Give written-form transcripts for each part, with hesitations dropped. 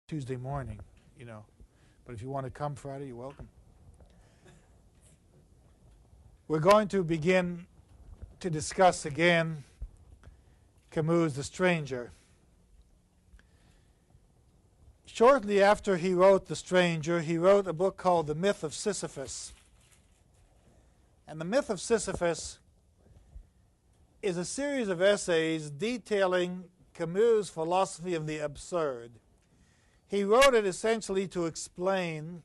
Tuesday morning, you know. But if you want to come Friday, you're welcome. We're going to begin to discuss again Camus' The Stranger. Shortly after he wrote The Stranger, he wrote a book called The Myth of Sisyphus. And The Myth of Sisyphus is a series of essays detailing Camus' philosophy of the absurd. He wrote it essentially to explain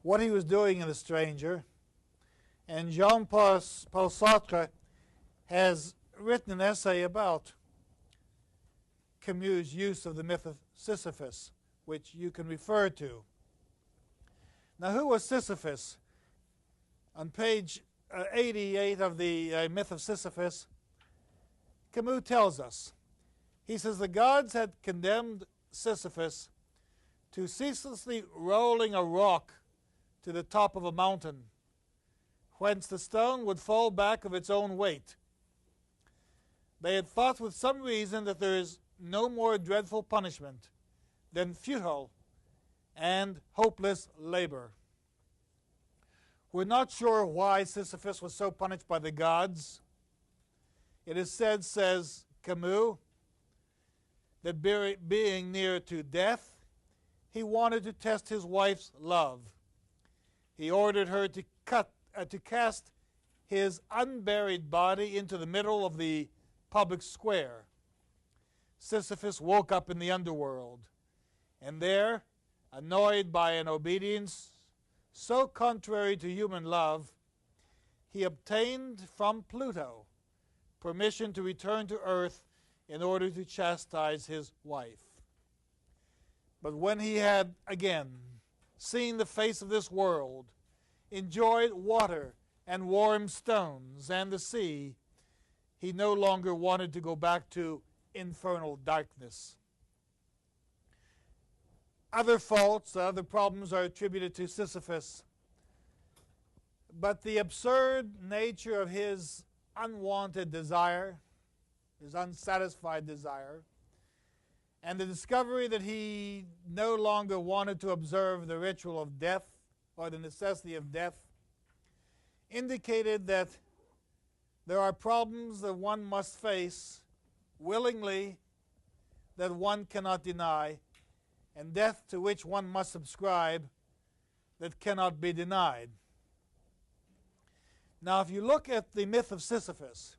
what he was doing in The Stranger, and Jean-Paul Sartre has written an essay about Camus' use of the myth of Sisyphus, which you can refer to. Now, who was Sisyphus? On page 88 of the Myth of Sisyphus, Camus tells us. He says, the gods had condemned Sisyphus to ceaselessly rolling a rock to the top of a mountain, whence the stone would fall back of its own weight. They had thought with some reason that there is no more dreadful punishment than futile and hopeless labor. We're not sure why Sisyphus was so punished by the gods. It is said, says Camus, that being near to death, he wanted to test his wife's love. He ordered her to cast his unburied body into the middle of the public square. Sisyphus woke up in the underworld, and there, annoyed by an obedience so contrary to human love, he obtained from Pluto permission to return to earth in order to chastise his wife. But when he had again seen the face of this world, enjoyed water and warm stones and the sea, he no longer wanted to go back to infernal darkness. Other faults, other problems are attributed to Sisyphus, but the absurd nature of his unwanted desire, his unsatisfied desire, and the discovery that he no longer wanted to observe the ritual of death or the necessity of death indicated that there are problems that one must face willingly, that one cannot deny, and death to which one must subscribe that cannot be denied. Now, if you look at the myth of Sisyphus,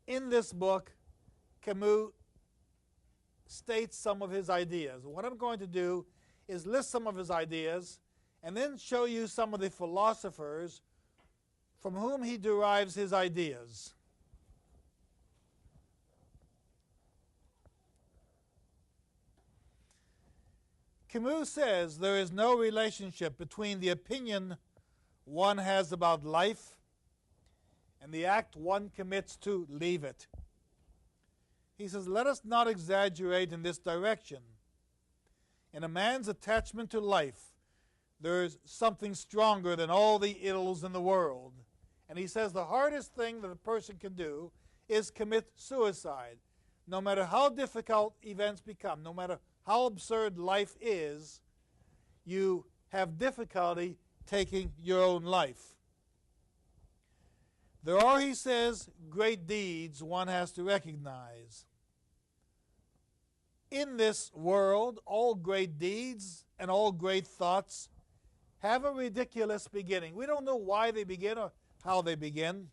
in this book, Camus states some of his ideas. What I'm going to do is list some of his ideas and then show you some of the philosophers from whom he derives his ideas. Camus says there is no relationship between the opinion one has about life and the act one commits to leave it. He says, let us not exaggerate in this direction. In a man's attachment to life, there is something stronger than all the ills in the world. And he says the hardest thing that a person can do is commit suicide. No matter how difficult events become, no matter how absurd life is, you have difficulty taking your own life. There are, he says, great deeds one has to recognize. In this world, all great deeds and all great thoughts have a ridiculous beginning. We don't know why they begin or how they begin,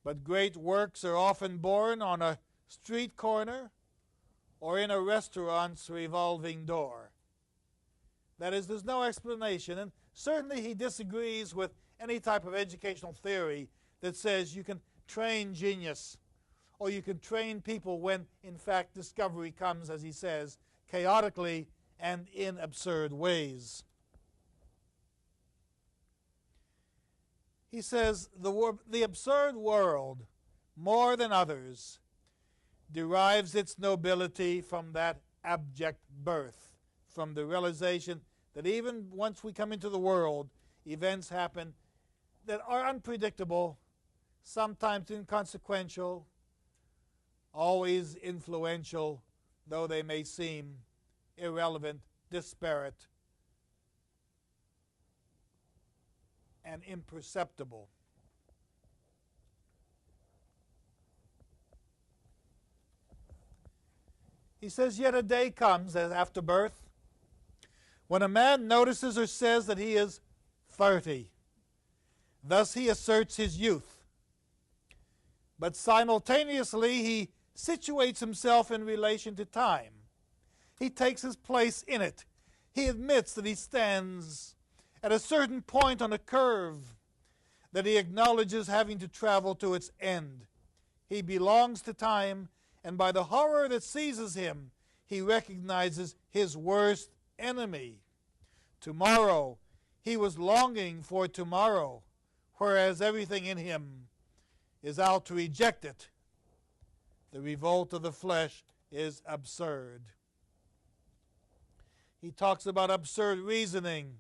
but great works are often born on a street corner or in a restaurant's revolving door. That is, there's no explanation, and certainly he disagrees with any type of educational theory that says you can train genius or you can train people when, in fact, discovery comes, as he says, chaotically and in absurd ways. He says the absurd world, more than others, derives its nobility from that abject birth, from the realization that even once we come into the world, events happen that are unpredictable, sometimes inconsequential, always influential, though they may seem irrelevant, disparate, and imperceptible. He says, yet a day comes after birth when a man notices or says that he is 30. Thus he asserts his youth. But simultaneously he situates himself in relation to time. He takes his place in it. He admits that he stands at a certain point on a curve that he acknowledges having to travel to its end. He belongs to time, and by the horror that seizes him, he recognizes his worst enemy. Tomorrow, he was longing for tomorrow, whereas everything in him is out to reject it. The revolt of the flesh is absurd. He talks about absurd reasoning.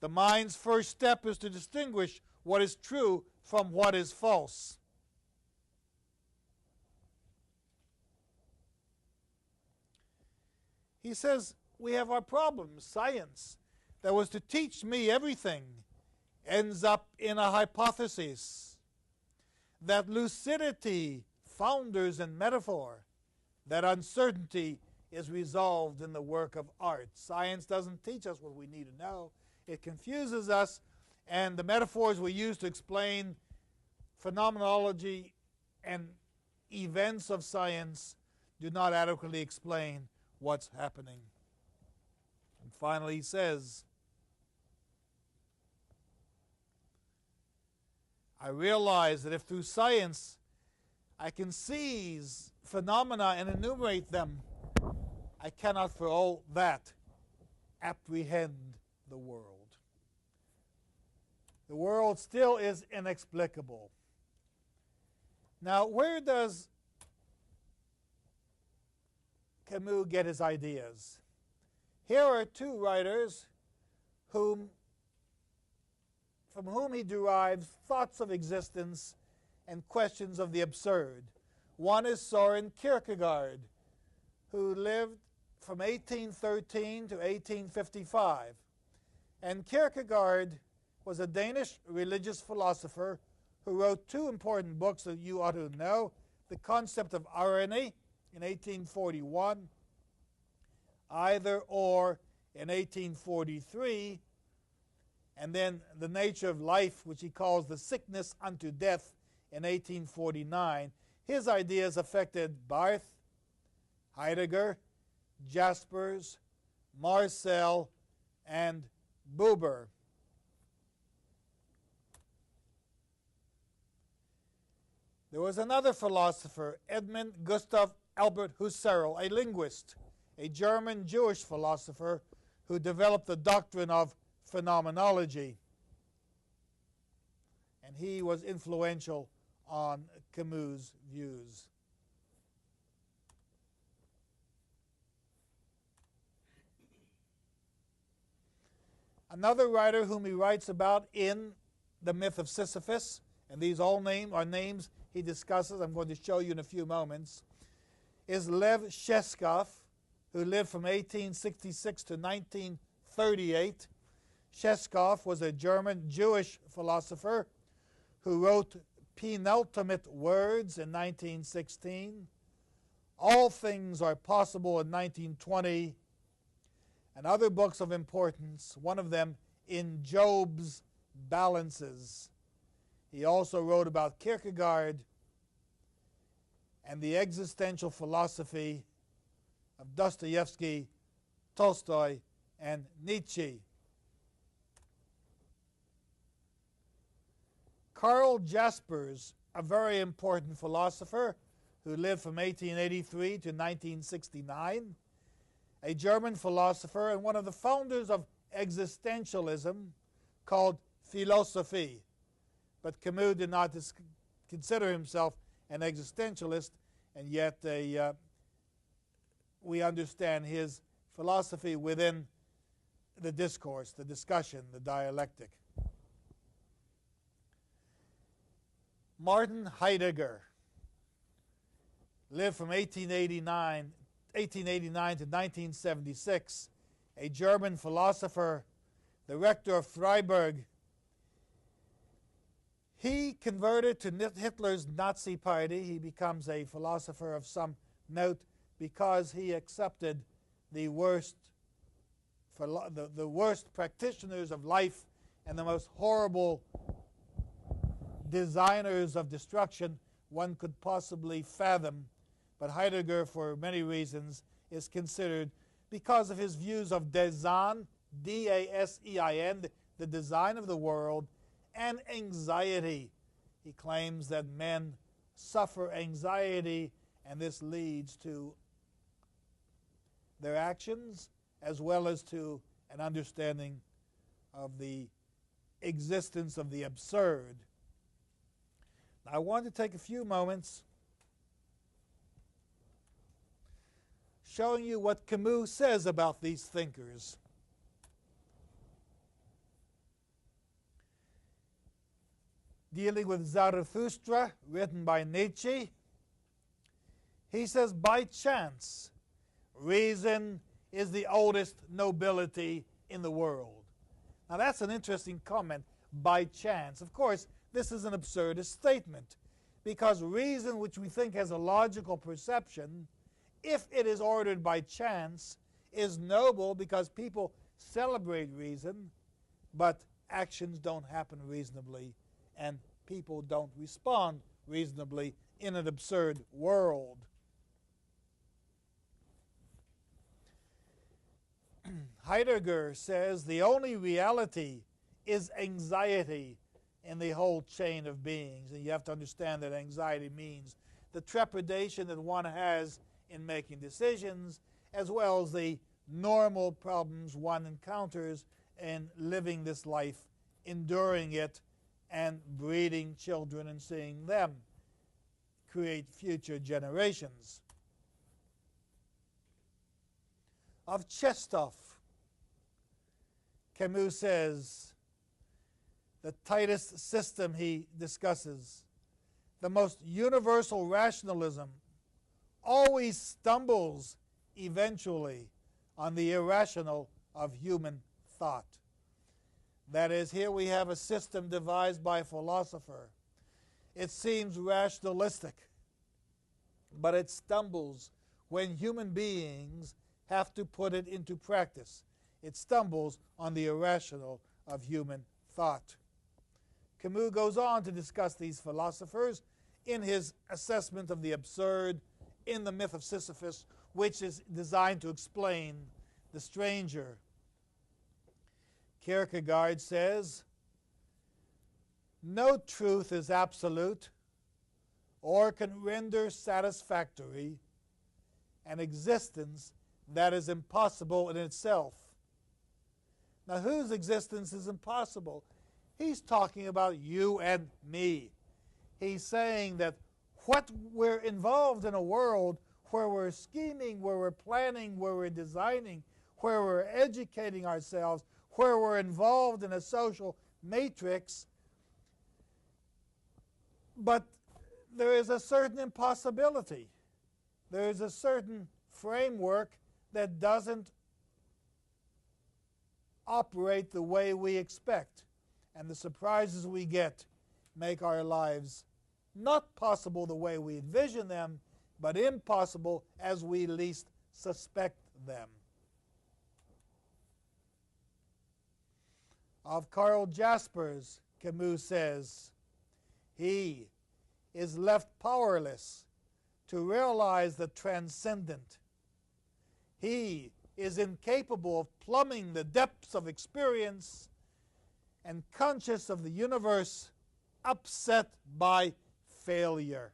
The mind's first step is to distinguish what is true from what is false. He says, we have our problems. Science, that was to teach me everything, ends up in a hypothesis. That lucidity founders in metaphor. That uncertainty is resolved in the work of art. Science doesn't teach us what we need to know. It confuses us, and the metaphors we use to explain phenomenology and events of science do not adequately explain what's happening. And finally he says, I realize that if through science I can seize phenomena and enumerate them, I cannot for all that apprehend the world. The world still is inexplicable. Now, where does Camus get his ideas? Here are two writers from whom he derives thoughts of existence and questions of the absurd. One is Søren Kierkegaard, who lived from 1813 to 1855. And Kierkegaard was a Danish religious philosopher who wrote two important books that you ought to know: The Concept of Irony in 1841, Either or in 1843, and then The Nature of Life, which he calls The Sickness unto Death, in 1849. His ideas affected Barth, Heidegger, Jaspers, Marcel, and Buber. There was another philosopher, Edmund Gustav Albert Husserl, a linguist, a German Jewish philosopher who developed the doctrine of phenomenology. And he was influential on Camus' views. Another writer whom he writes about in The Myth of Sisyphus, and these all are names he discusses, I'm going to show you in a few moments, is Lev Sheskov, who lived from 1866 to 1938. Sheskov was a German Jewish philosopher who wrote Penultimate Words in 1916. All Things Are Possible in 1920. And other books of importance, one of them In Job's Balances. He also wrote about Kierkegaard and the existential philosophy of Dostoevsky, Tolstoy, and Nietzsche. Karl Jaspers, a very important philosopher who lived from 1883 to 1969, a German philosopher and one of the founders of existentialism called Philosophy. But Camus did not consider himself an existentialist, and yet we understand his philosophy within the discourse, the discussion, the dialectic. Martin Heidegger lived from 1889 1889 to 1976, a German philosopher, the rector of Freiburg. He converted to Hitler's Nazi party. He becomes a philosopher of some note because he accepted the worst practitioners of life and the most horrible designers of destruction one could possibly fathom. But Heidegger, for many reasons, is considered, because of his views of Design, D-A-S-E-I-N, the design of the world, and anxiety. He claims that men suffer anxiety, and this leads to their actions as well as to an understanding of the existence of the absurd. Now, I want to take a few moments showing you what Camus says about these thinkers. Dealing with Zarathustra, written by Nietzsche, he says, by chance, reason is the oldest nobility in the world. Now that's an interesting comment, by chance. Of course, this is an absurdist statement, because reason, which we think has a logical perception, if it is ordered by chance, is noble because people celebrate reason, but actions don't happen reasonably, and people don't respond reasonably in an absurd world. Heidegger says the only reality is anxiety in the whole chain of beings. And you have to understand that anxiety means the trepidation that one has in making decisions, as well as the normal problems one encounters in living this life, enduring it, and breeding children and seeing them create future generations. Of Chestov, Camus says, the tightest system he discusses, the most universal rationalism, always stumbles eventually on the irrational of human thought. That is, here we have a system devised by a philosopher. It seems rationalistic, but it stumbles when human beings have to put it into practice. It stumbles on the irrational of human thought. Camus goes on to discuss these philosophers in his assessment of the absurd in the myth of Sisyphus, which is designed to explain the stranger. Kierkegaard says, no truth is absolute or can render satisfactory an existence that is impossible in itself. Now, whose existence is impossible? He's talking about you and me. He's saying that what we're involved in a world where we're scheming, where we're planning, where we're designing, where we're educating ourselves, where we're involved in a social matrix, but there is a certain impossibility. There is a certain framework that doesn't operate the way we expect. And the surprises we get make our lives not possible the way we envision them, but impossible as we least suspect them. Of Karl Jaspers, Camus says, he is left powerless to realize the transcendent. He is incapable of plumbing the depths of experience and conscious of the universe upset by failure.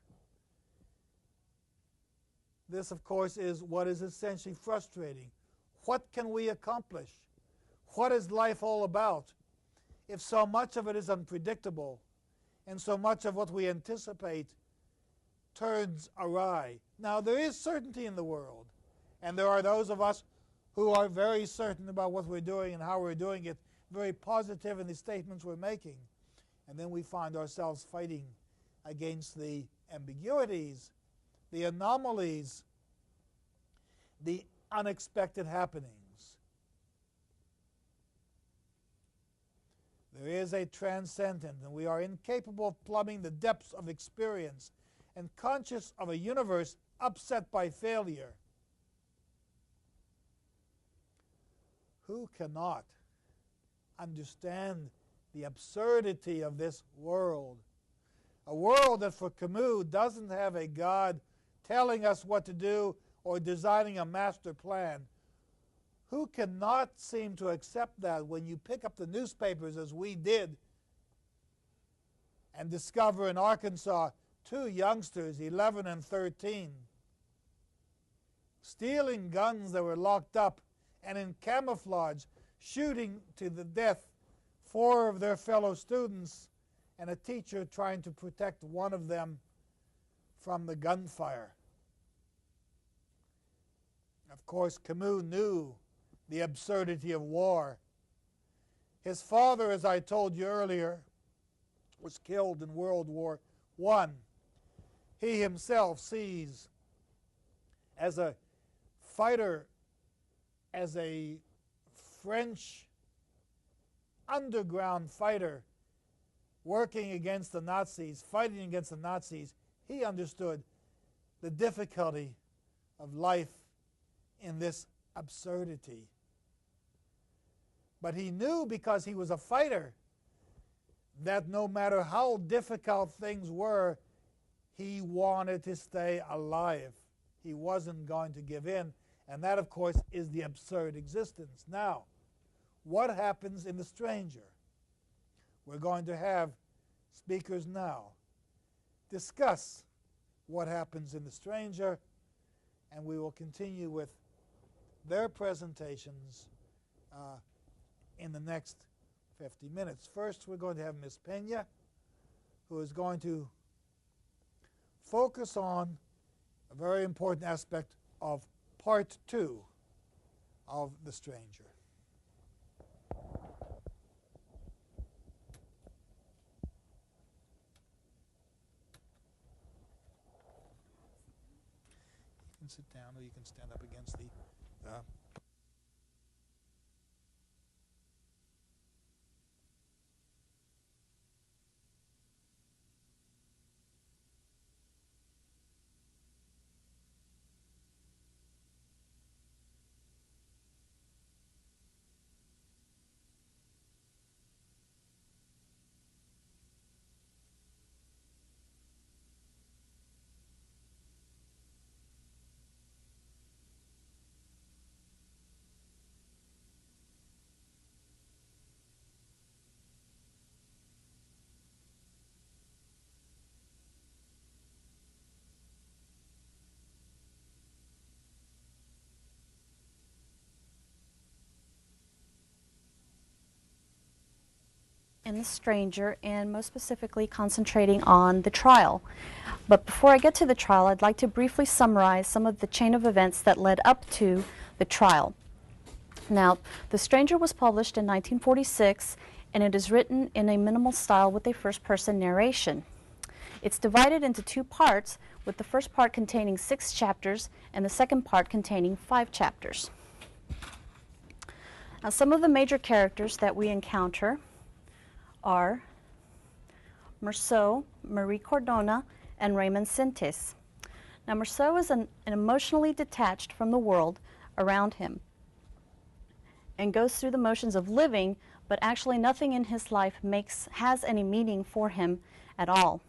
This, of course, is what is essentially frustrating. What can we accomplish? What is life all about if so much of it is unpredictable and so much of what we anticipate turns awry? Now, there is certainty in the world, and there are those of us who are very certain about what we're doing and how we're doing it, very positive in the statements we're making. And then we find ourselves fighting against the ambiguities, the anomalies, the unexpected happenings. There is a transcendent, and we are incapable of plumbing the depths of experience and conscious of a universe upset by failure. Who cannot understand the absurdity of this world? A world that for Camus doesn't have a God telling us what to do or designing a master plan. Who cannot seem to accept that when you pick up the newspapers, as we did, and discover in Arkansas 2 youngsters, 11 and 13, stealing guns that were locked up and in camouflage shooting to the death 4 of their fellow students, and a teacher trying to protect one of them from the gunfire. Of course, Camus knew the absurdity of war. His father, as I told you earlier, was killed in World War I. He himself sees as a fighter, as a French underground fighter working against the Nazis, fighting against the Nazis, he understood the difficulty of life in this absurdity. But he knew, because he was a fighter, that no matter how difficult things were, he wanted to stay alive. He wasn't going to give in. And that, of course, is the absurd existence. Now, what happens in The Stranger? We're going to have speakers now discuss what happens in The Stranger, and we will continue with their presentations in the next 50 minutes. First, we're going to have Ms. Pena, who is going to focus on a very important aspect of Part 2 of The Stranger. You can sit down, or you can stand up against the in The Stranger, and most specifically concentrating on the trial. But before I get to the trial, I'd like to briefly summarize some of the chain of events that led up to the trial. Now, The Stranger was published in 1946, and it is written in a minimal style with a first-person narration. It's divided into 2 parts, with the first part containing 6 chapters and the second part containing 5 chapters. Now, some of the major characters that we encounter are Meursault, Marie Cordona, and Raymond Sintes. Now, Meursault is an emotionally detached from the world around him and goes through the motions of living, but actually nothing in his life has any meaning for him at all.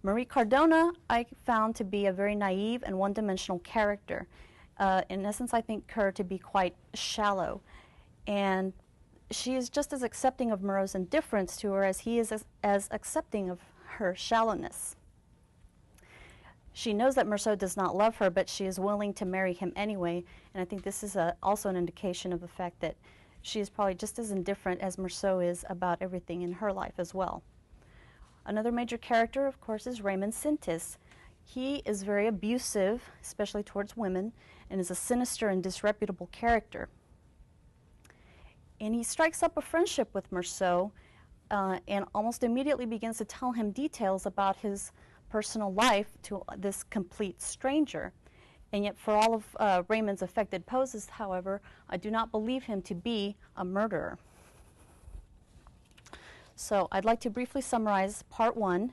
Marie Cordona I found to be a very naive and one-dimensional character. In essence, I think her to be quite shallow, and she is just as accepting of Moreau's indifference to her as he is as accepting of her shallowness. She knows that Meursault does not love her, but she is willing to marry him anyway, and I think this is also an indication of the fact that she is probably just as indifferent as Meursault is about everything in her life as well. Another major character, of course, is Raymond Sintes. He is very abusive, especially towards women, and is a sinister and disreputable character. And he strikes up a friendship with Meursault and almost immediately begins to tell him details about his personal life to this complete stranger. And yet for all of Raymond's affected poses, however, I do not believe him to be a murderer. So I'd like to briefly summarize part 1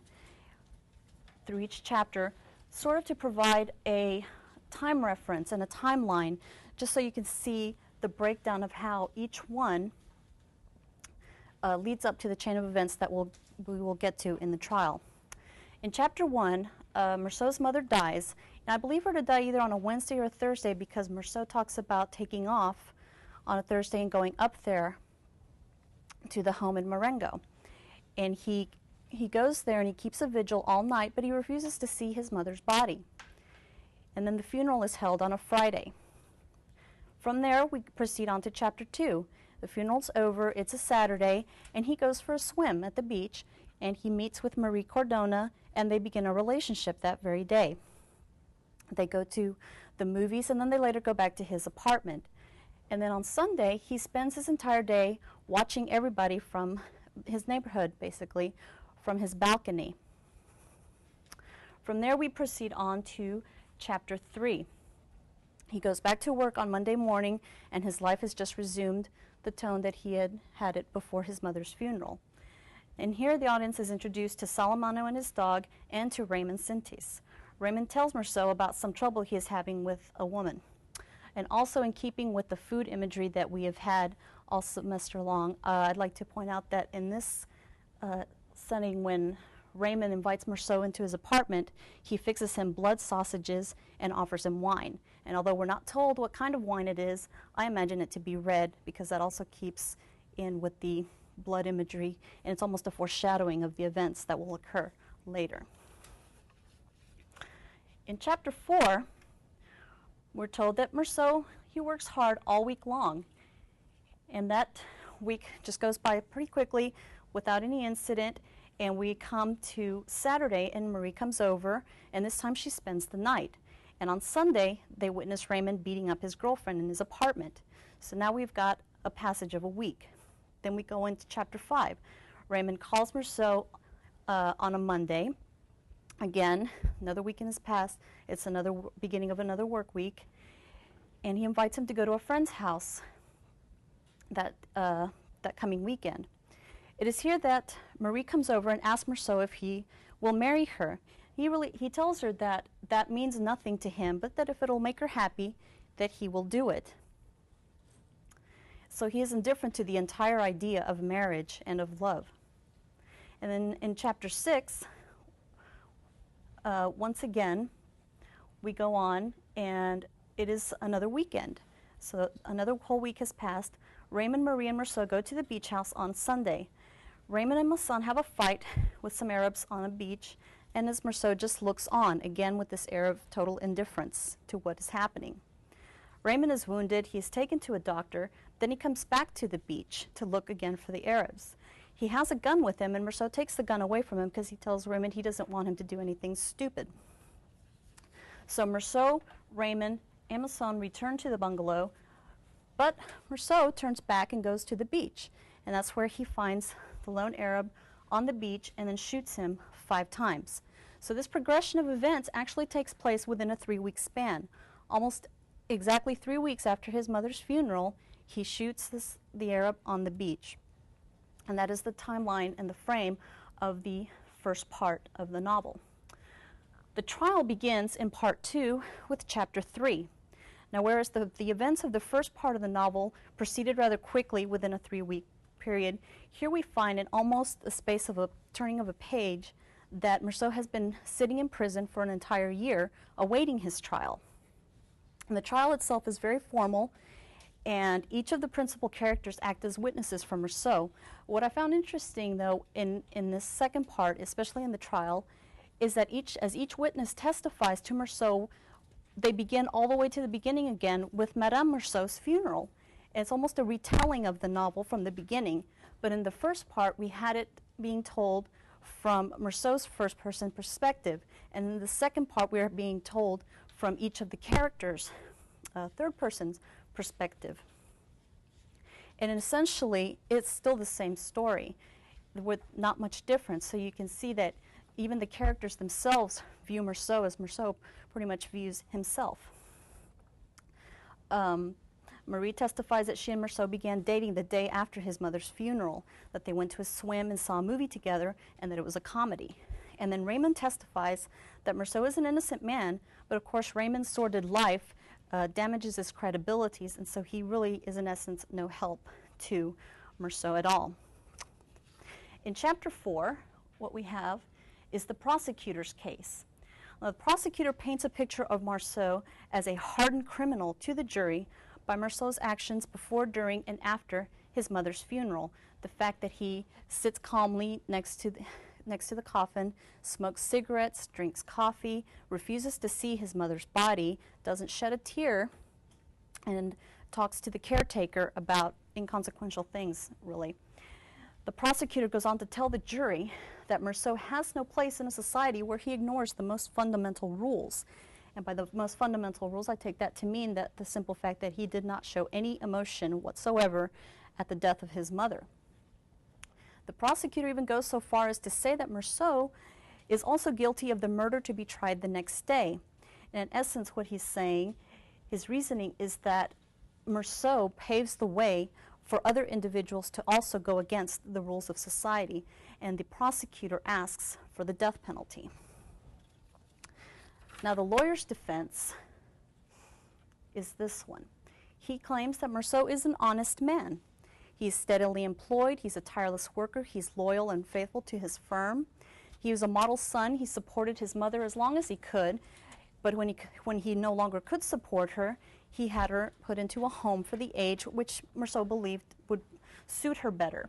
through each chapter, sort of to provide a time reference and a timeline, just so you can see the breakdown of how each one leads up to the chain of events that we will get to in the trial. In chapter 1, Meursault's mother dies, and I believe her to die either on a Wednesday or a Thursday, because Meursault talks about taking off on a Thursday and going up there to the home in Marengo. And he goes there and he keeps a vigil all night, but he refuses to see his mother's body. And then the funeral is held on a Friday. From there, we proceed on to chapter 2. The funeral's over, it's a Saturday, and he goes for a swim at the beach, and he meets with Marie Cordona, and they begin a relationship that very day. They go to the movies, and then they later go back to his apartment. And then on Sunday, he spends his entire day watching everybody from his neighborhood, basically, from his balcony. From there, we proceed on to chapter 3. He goes back to work on Monday morning, and his life has just resumed the tone that he had had it before his mother's funeral. And here the audience is introduced to Salamano and his dog, and to Raymond Sintis. Raymond tells Meursault about some trouble he is having with a woman. And also, in keeping with the food imagery that we have had all semester long, I'd like to point out that in this setting, when Raymond invites Meursault into his apartment, he fixes him blood sausages and offers him wine. And although we're not told what kind of wine it is, I imagine it to be red, because that also keeps in with the blood imagery, and it's almost a foreshadowing of the events that will occur later. In chapter 4, we're told that Meursault, he works hard all week long, and that week just goes by pretty quickly without any incident, and we come to Saturday, and Marie comes over, and this time she spends the night. And on Sunday, they witness Raymond beating up his girlfriend in his apartment. So now we've got a passage of a week. Then we go into chapter 5. Raymond calls Meursault on a Monday. Again, another weekend has passed. It's another beginning of another work week. And he invites him to go to a friend's house that coming weekend. It is here that Marie comes over and asks Meursault if he will marry her. He tells her that that means nothing to him, but that if it'll make her happy, that he will do it. So he is indifferent to the entire idea of marriage and of love. And then in chapter 6, once again, we go on, and it is another weekend. So another whole week has passed. Raymond, Marie, and Meursault go to the beach house on Sunday. Raymond and Masson have a fight with some Arabs on a beach, and as Meursault just looks on, again with this air of total indifference to what is happening. Raymond is wounded. He is taken to a doctor. Then he comes back to the beach to look again for the Arabs. He has a gun with him, and Meursault takes the gun away from him because he tells Raymond he doesn't want him to do anything stupid. So Meursault, Raymond, and Masson return to the bungalow, but Meursault turns back and goes to the beach, and that's where he finds the lone Arab on the beach and then shoots him 5 times. So this progression of events actually takes place within a 3-week span. Almost exactly 3 weeks after his mother's funeral, he shoots the Arab on the beach. And that is the timeline and the frame of the first part of the novel. The trial begins in part 2 with chapter 3. Now, whereas the events of the first part of the novel proceeded rather quickly within a 3-week period, here we find in almost the space of a turning of a page that Meursault has been sitting in prison for an entire year awaiting his trial. And the trial itself is very formal, and each of the principal characters act as witnesses for Meursault. What I found interesting, though, in this second part, especially in the trial, is that as each witness testifies to Meursault, they begin all the way to the beginning again with Madame Meursault's funeral. It's almost a retelling of the novel from the beginning, but in the first part, we had it being told from Meursault's first-person perspective, and in the second part, we are being told from each of the characters' third-person perspective. And essentially, it's still the same story with not much difference, so you can see that even the characters themselves view Meursault as Meursault pretty much views himself. Marie testifies that she and Meursault began dating the day after his mother's funeral, that they went to a swim and saw a movie together, and that it was a comedy. And then Raymond testifies that Meursault is an innocent man, but of course Raymond's sordid life damages his credibilities, and so he really is in essence no help to Meursault at all. In chapter 4, what we have is the prosecutor's case. Now, the prosecutor paints a picture of Meursault as a hardened criminal to the jury by Meursault's actions before, during, and after his mother's funeral. The fact that he sits calmly next to the coffin, smokes cigarettes, drinks coffee, refuses to see his mother's body, doesn't shed a tear, and talks to the caretaker about inconsequential things, really. The prosecutor goes on to tell the jury that Meursault has no place in a society where he ignores the most fundamental rules. And by the most fundamental rules, I take that to mean that the simple fact that he did not show any emotion whatsoever at the death of his mother. The prosecutor even goes so far as to say that Meursault is also guilty of the murder to be tried the next day. And in essence, what he's saying, his reasoning is that Meursault paves the way for other individuals to also go against the rules of society, and the prosecutor asks for the death penalty. Now, the lawyer's defense is this one. He claims that Meursault is an honest man. He's steadily employed, he's a tireless worker, he's loyal and faithful to his firm. He was a model son, he supported his mother as long as he could, but when he no longer could support her, he had her put into a home for the aged, which Meursault believed would suit her better.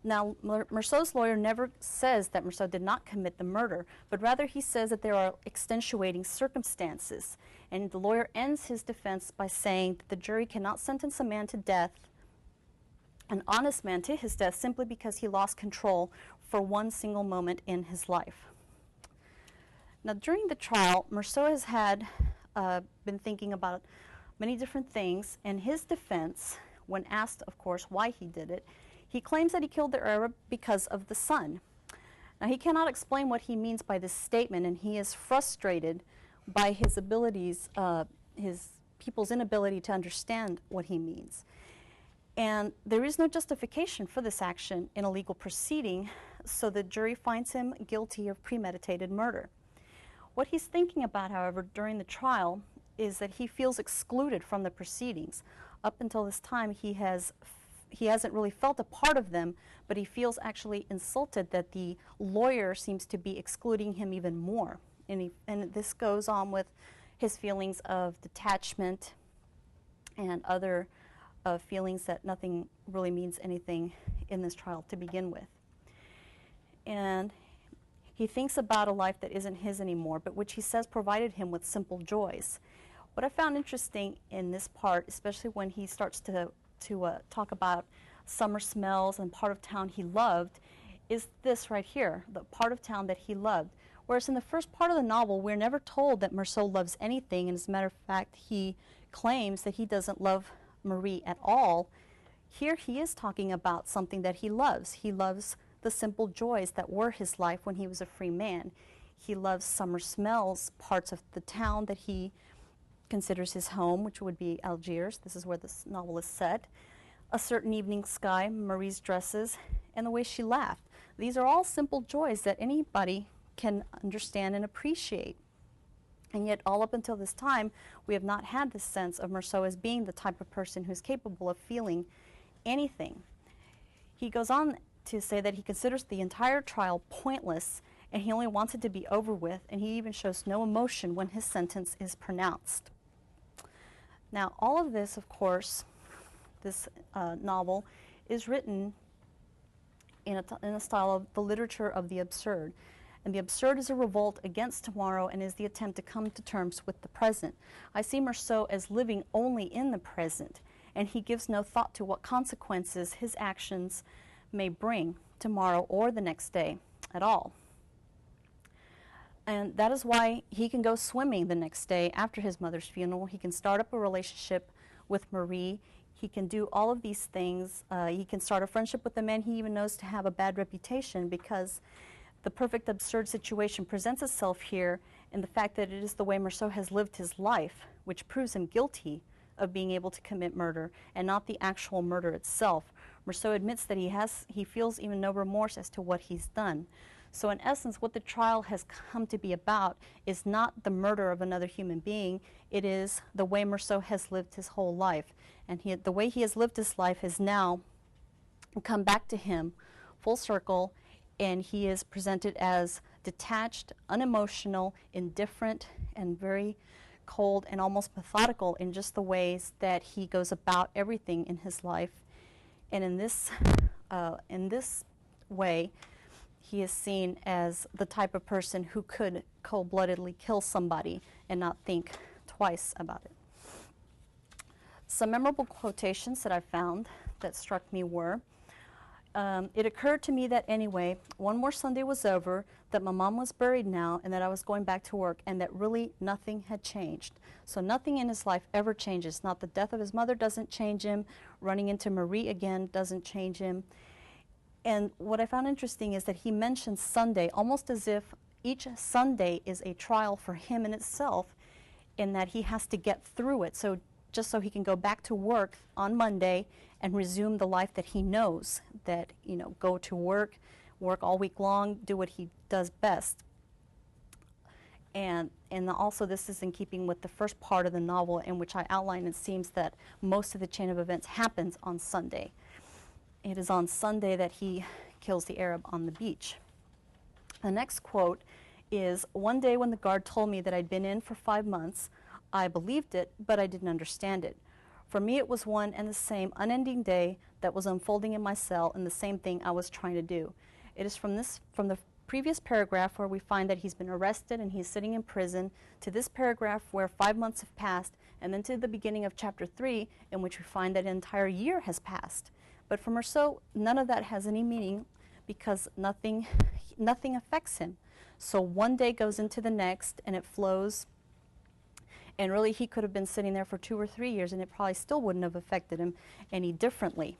Now, Meursault's lawyer never says that Meursault did not commit the murder, but rather he says that there are extenuating circumstances. And the lawyer ends his defense by saying that the jury cannot sentence a man to death, an honest man to his death, simply because he lost control for one single moment in his life. Now, during the trial, Meursault has had been thinking about many different things, and his defense, when asked, of course, why he did it, he claims that he killed the Arab because of the sun. Now, he cannot explain what he means by this statement, and he is frustrated by his abilities, his people's inability to understand what he means. And there is no justification for this action in a legal proceeding, so the jury finds him guilty of premeditated murder. What he's thinking about, however, during the trial is that he feels excluded from the proceedings. Up until this time, he hasn't really felt a part of them, but he feels actually insulted that the lawyer seems to be excluding him even more. And this goes on with his feelings of detachment and other feelings that nothing really means anything in this trial to begin with. And he thinks about a life that isn't his anymore, but which he says provided him with simple joys. What I found interesting in this part, especially when he starts to talk about summer smells and part of town he loved, is this right here, the part of town that he loved. Whereas in the first part of the novel, we're never told that Meursault loves anything, and as a matter of fact, he claims that he doesn't love Marie at all. Here he is talking about something that he loves. He loves the simple joys that were his life when he was a free man. He loves summer smells, parts of the town that he considers his home, which would be Algiers. This is where this novel is set. A certain evening sky, Marie's dresses, and the way she laughed. These are all simple joys that anybody can understand and appreciate. And yet, all up until this time, we have not had this sense of Meursault as being the type of person who's capable of feeling anything. He goes on to say that he considers the entire trial pointless, and he only wants it to be over with, and he even shows no emotion when his sentence is pronounced. Now, all of this, of course, this novel is written in a style of the literature of the absurd. And the absurd is a revolt against tomorrow and is the attempt to come to terms with the present. I see Meursault as living only in the present, and he gives no thought to what consequences his actions may bring tomorrow or the next day at all. And that is why he can go swimming the next day after his mother's funeral. He can start up a relationship with Marie. He can do all of these things. He can start a friendship with a man he even knows to have a bad reputation, because the perfect absurd situation presents itself here in the fact that it is the way Meursault has lived his life, which proves him guilty of being able to commit murder and not the actual murder itself. Meursault admits that he feels even no remorse as to what he's done. So in essence, what the trial has come to be about is not the murder of another human being, it is the way Meursault has lived his whole life. And the way he has lived his life has now come back to him full circle, and he is presented as detached, unemotional, indifferent, and very cold and almost methodical in just the ways that he goes about everything in his life. And in this way, he is seen as the type of person who could cold-bloodedly kill somebody and not think twice about it. Some memorable quotations that I found that struck me were, it occurred to me that anyway, one more Sunday was over, that my mom was buried now, and that I was going back to work, and that really nothing had changed. So nothing in his life ever changes. Not the death of his mother doesn't change him. Running into Marie again doesn't change him. And what I found interesting is that he mentions Sunday almost as if each Sunday is a trial for him in itself, in that he has to get through it. So just so he can go back to work on Monday and resume the life that he knows, that, you know, go to work all week long, do what he does best. And also this is in keeping with the first part of the novel, in which I outline it seems that most of the chain of events happens on Sunday. It is on Sunday that he kills the Arab on the beach. The next quote is, one day when the guard told me that I'd been in for 5 months, I believed it, but I didn't understand it. For me, it was one and the same unending day that was unfolding in my cell, and the same thing I was trying to do. It is from the previous paragraph where we find that he's been arrested and he's sitting in prison, to this paragraph where 5 months have passed, and then to the beginning of chapter 3, in which we find that an entire year has passed. But for Meursault, none of that has any meaning, because nothing affects him. So one day goes into the next, and it flows. And really, he could have been sitting there for 2 or 3 years, and it probably still wouldn't have affected him any differently.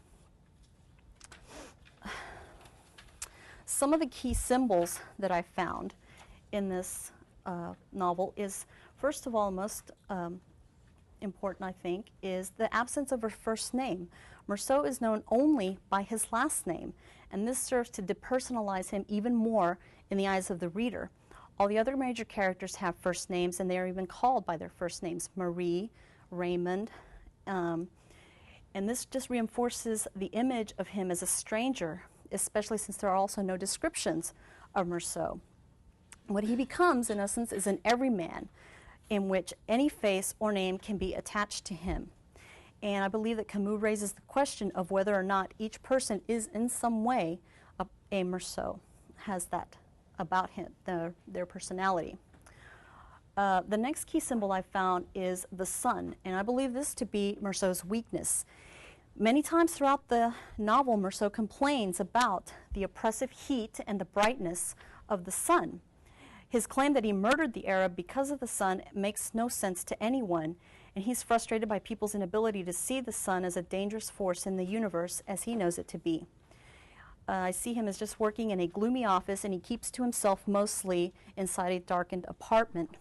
Some of the key symbols that I found in this novel is, first of all, most important, I think, is the absence of her first name. Meursault is known only by his last name, and this serves to depersonalize him even more in the eyes of the reader. All the other major characters have first names, and they are even called by their first names, Marie, Raymond, and this just reinforces the image of him as a stranger, especially since there are also no descriptions of Meursault. What he becomes, in essence, is an everyman, in which any face or name can be attached to him. And I believe that Camus raises the question of whether or not each person is in some way a Meursault, has that about him, their personality. The next key symbol I found is the sun, and I believe this to be Meursault's weakness. Many times throughout the novel, Meursault complains about the oppressive heat and the brightness of the sun. His claim that he murdered the Arab because of the sun makes no sense to anyone, and he's frustrated by people's inability to see the sun as a dangerous force in the universe as he knows it to be. I see him as just working in a gloomy office, and he keeps to himself mostly inside a darkened apartment.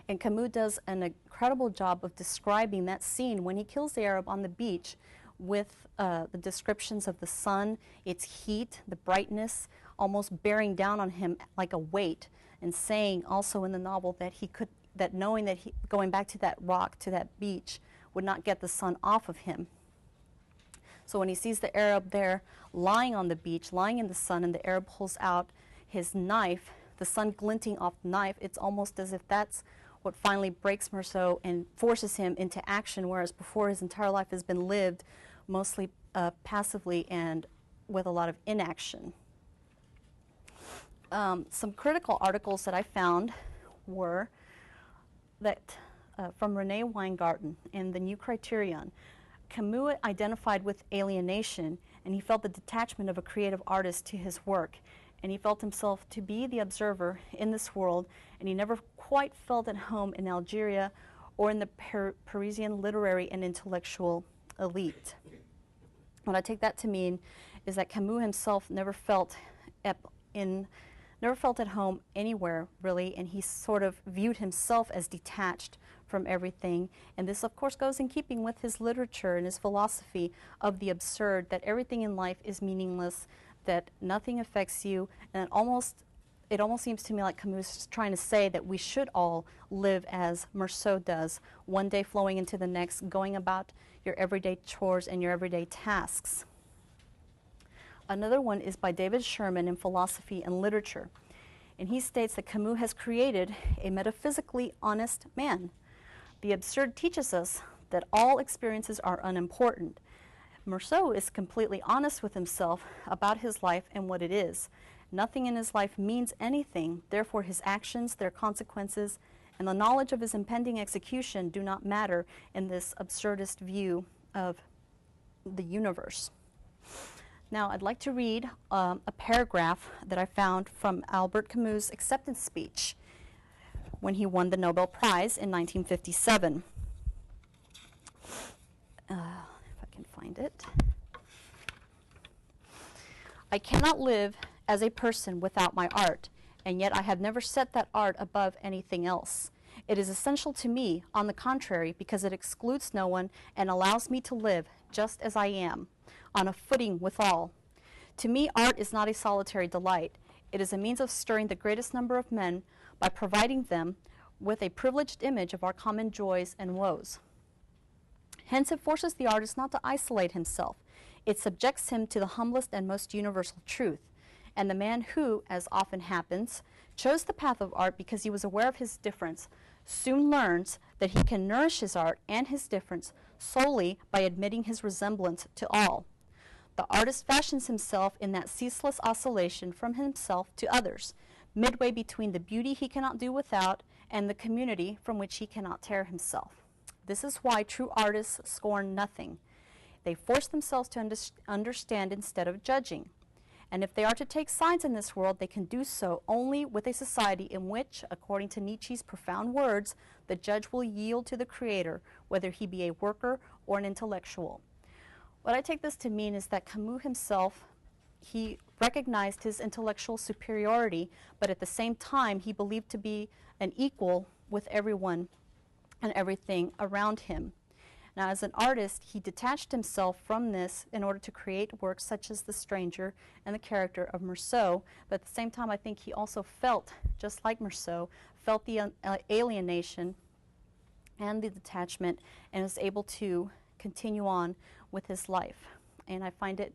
And Camus does an incredible job of describing that scene when he kills the Arab on the beach with the descriptions of the sun, its heat, the brightness, almost bearing down on him like a weight, and saying also in the novel that knowing that going back to that rock, to that beach, would not get the sun off of him. So when he sees the Arab there lying on the beach, lying in the sun, and the Arab pulls out his knife, the sun glinting off the knife, it's almost as if that's what finally breaks Meursault and forces him into action, whereas before his entire life has been lived mostly passively and with a lot of inaction. Some critical articles that I found were that from Renee Weingarten in The New Criterion. Camus identified with alienation, and he felt the detachment of a creative artist to his work, and he felt himself to be the observer in this world, and he never quite felt at home in Algeria or in the Parisian literary and intellectual elite. What I take that to mean is that Camus himself never felt in never felt at home anywhere, really, and he sort of viewed himself as detached from everything. And this, of course, goes in keeping with his literature and his philosophy of the absurd, that everything in life is meaningless, that nothing affects you, and it almost seems to me like Camus is trying to say that we should all live as Meursault does, one day flowing into the next, going about your everyday chores and your everyday tasks. Another one is by David Sherman in Philosophy and Literature. And he states that Camus has created a metaphysically honest man. The absurd teaches us that all experiences are unimportant. Meursault is completely honest with himself about his life and what it is. Nothing in his life means anything, therefore his actions, their consequences, and the knowledge of his impending execution do not matter in this absurdist view of the universe. Now, I'd like to read a paragraph that I found from Albert Camus' acceptance speech when he won the Nobel Prize in 1957. If I can find it. I cannot live as a person without my art, and yet I have never set that art above anything else. It is essential to me, on the contrary, because it excludes no one and allows me to live just as I am, on a footing with all. To me, art is not a solitary delight. It is a means of stirring the greatest number of men by providing them with a privileged image of our common joys and woes. Hence, it forces the artist not to isolate himself. It subjects him to the humblest and most universal truth. And the man who, as often happens, chose the path of art because he was aware of his difference, soon learns that he can nourish his art and his difference solely by admitting his resemblance to all. The artist fashions himself in that ceaseless oscillation from himself to others, midway between the beauty he cannot do without and the community from which he cannot tear himself. This is why true artists scorn nothing. They force themselves to understand instead of judging. And if they are to take sides in this world, they can do so only with a society in which, according to Nietzsche's profound words, the judge will yield to the creator, whether he be a worker or an intellectual. What I take this to mean is that Camus himself, he recognized his intellectual superiority, but at the same time, he believed to be an equal with everyone and everything around him. Now, as an artist, he detached himself from this in order to create works such as The Stranger and the character of Meursault, but at the same time, I think he also felt, just like Meursault, felt the alienation and the detachment and was able to continue on with his life. And I find it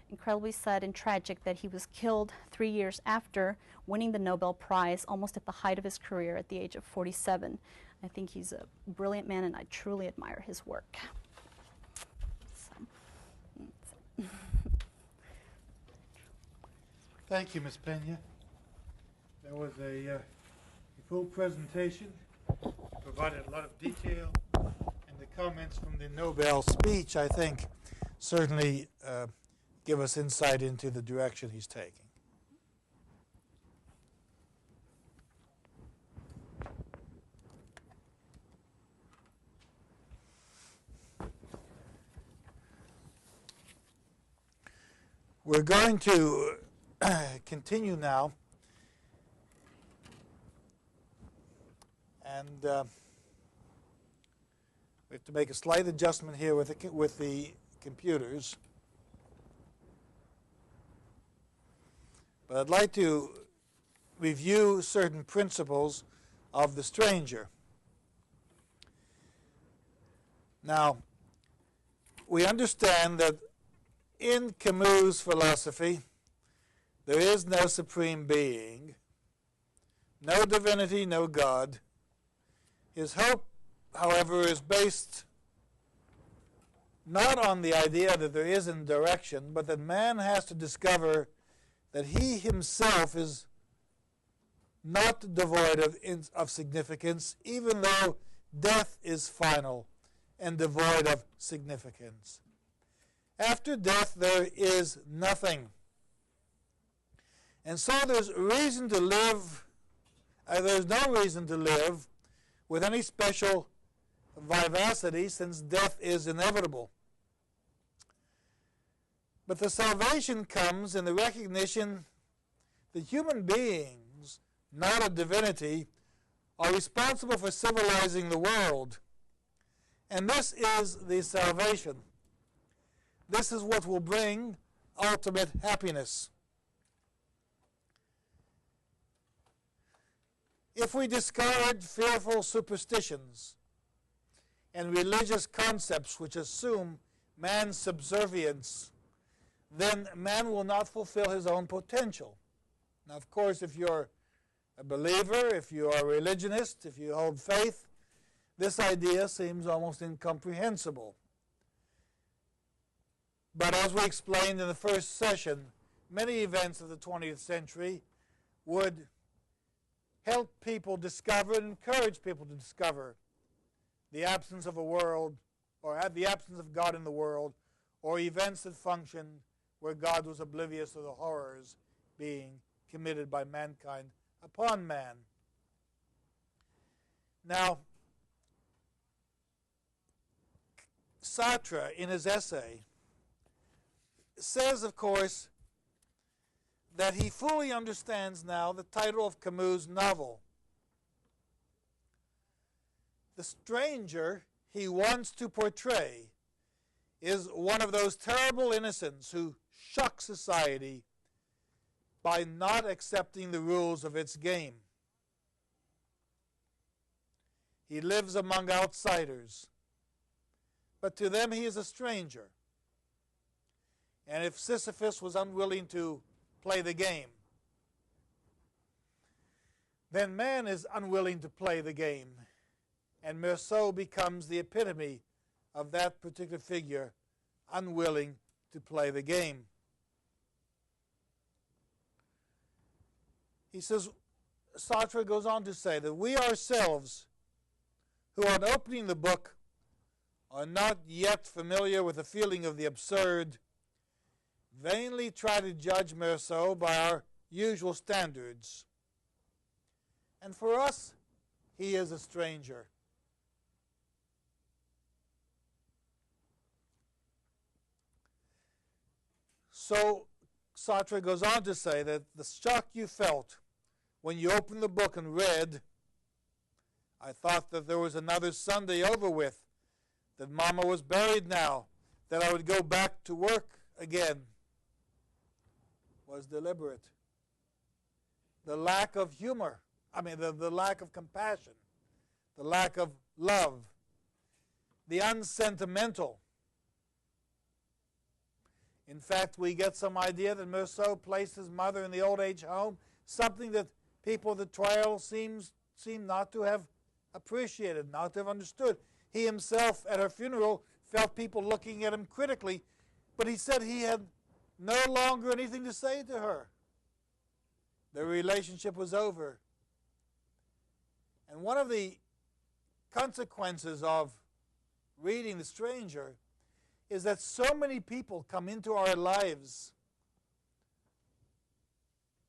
incredibly sad and tragic that he was killed 3 years after winning the Nobel Prize, almost at the height of his career at the age of 47. I think he's a brilliant man, and I truly admire his work. Thank you, Ms. Pena. That was a full presentation, provided a lot of detail, and the comments from the Nobel speech, I think, certainly give us insight into the direction he's taking. We're going to continue now, and we have to make a slight adjustment here with the computers. But I'd like to review certain principles of The Stranger. Now, we understand that in Camus' philosophy, there is no supreme being, no divinity, no God. His hope, however, is based not on the idea that there is a direction, but that man has to discover that he himself is not devoid of significance, even though death is final and devoid of significance. After death, there is nothing. And so there's reason to live, there's no reason to live with any special vivacity, since death is inevitable. But the salvation comes in the recognition The human beings, not a divinity, are responsible for civilizing the world. And this is the salvation. This is what will bring ultimate happiness. If we discard fearful superstitions and religious concepts which assume man's subservience, then man will not fulfill his own potential. Now, of course, if you're a believer, if you are a religionist, if you hold faith, this idea seems almost incomprehensible. But as we explained in the first session, many events of the 20th century would help people discover and encourage people to discover the absence of a world, or the absence of God in the world, or events that functioned where God was oblivious of the horrors being committed by mankind upon man. Now, Sartre, in his essay, says, of course, that he fully understands now the title of Camus' novel. The stranger he wants to portray is one of those terrible innocents who shock society by not accepting the rules of its game. He lives among outsiders, but to them he is a stranger. And if Sisyphus was unwilling to play the game, then man is unwilling to play the game. And Meursault becomes the epitome of that particular figure, unwilling to play the game. He says, Sartre goes on to say that we ourselves, who on opening the book are not yet familiar with the feeling of the absurd, vainly try to judge Meursault by our usual standards. And for us, he is a stranger. So Sartre goes on to say that the shock you felt when you opened the book and read, I thought that there was another Sunday over with, that Mama was buried now, that I would go back to work again, was deliberate. The lack of humor, the lack of compassion, the lack of love, the unsentimental. In fact, we get some idea that Meursault placed his mother in the old age home, something that people at the trial seem not to have appreciated, not to have understood. He himself, at her funeral, felt people looking at him critically, but he said he had no longer anything to say to her. Their relationship was over. And one of the consequences of reading The Stranger is that so many people come into our lives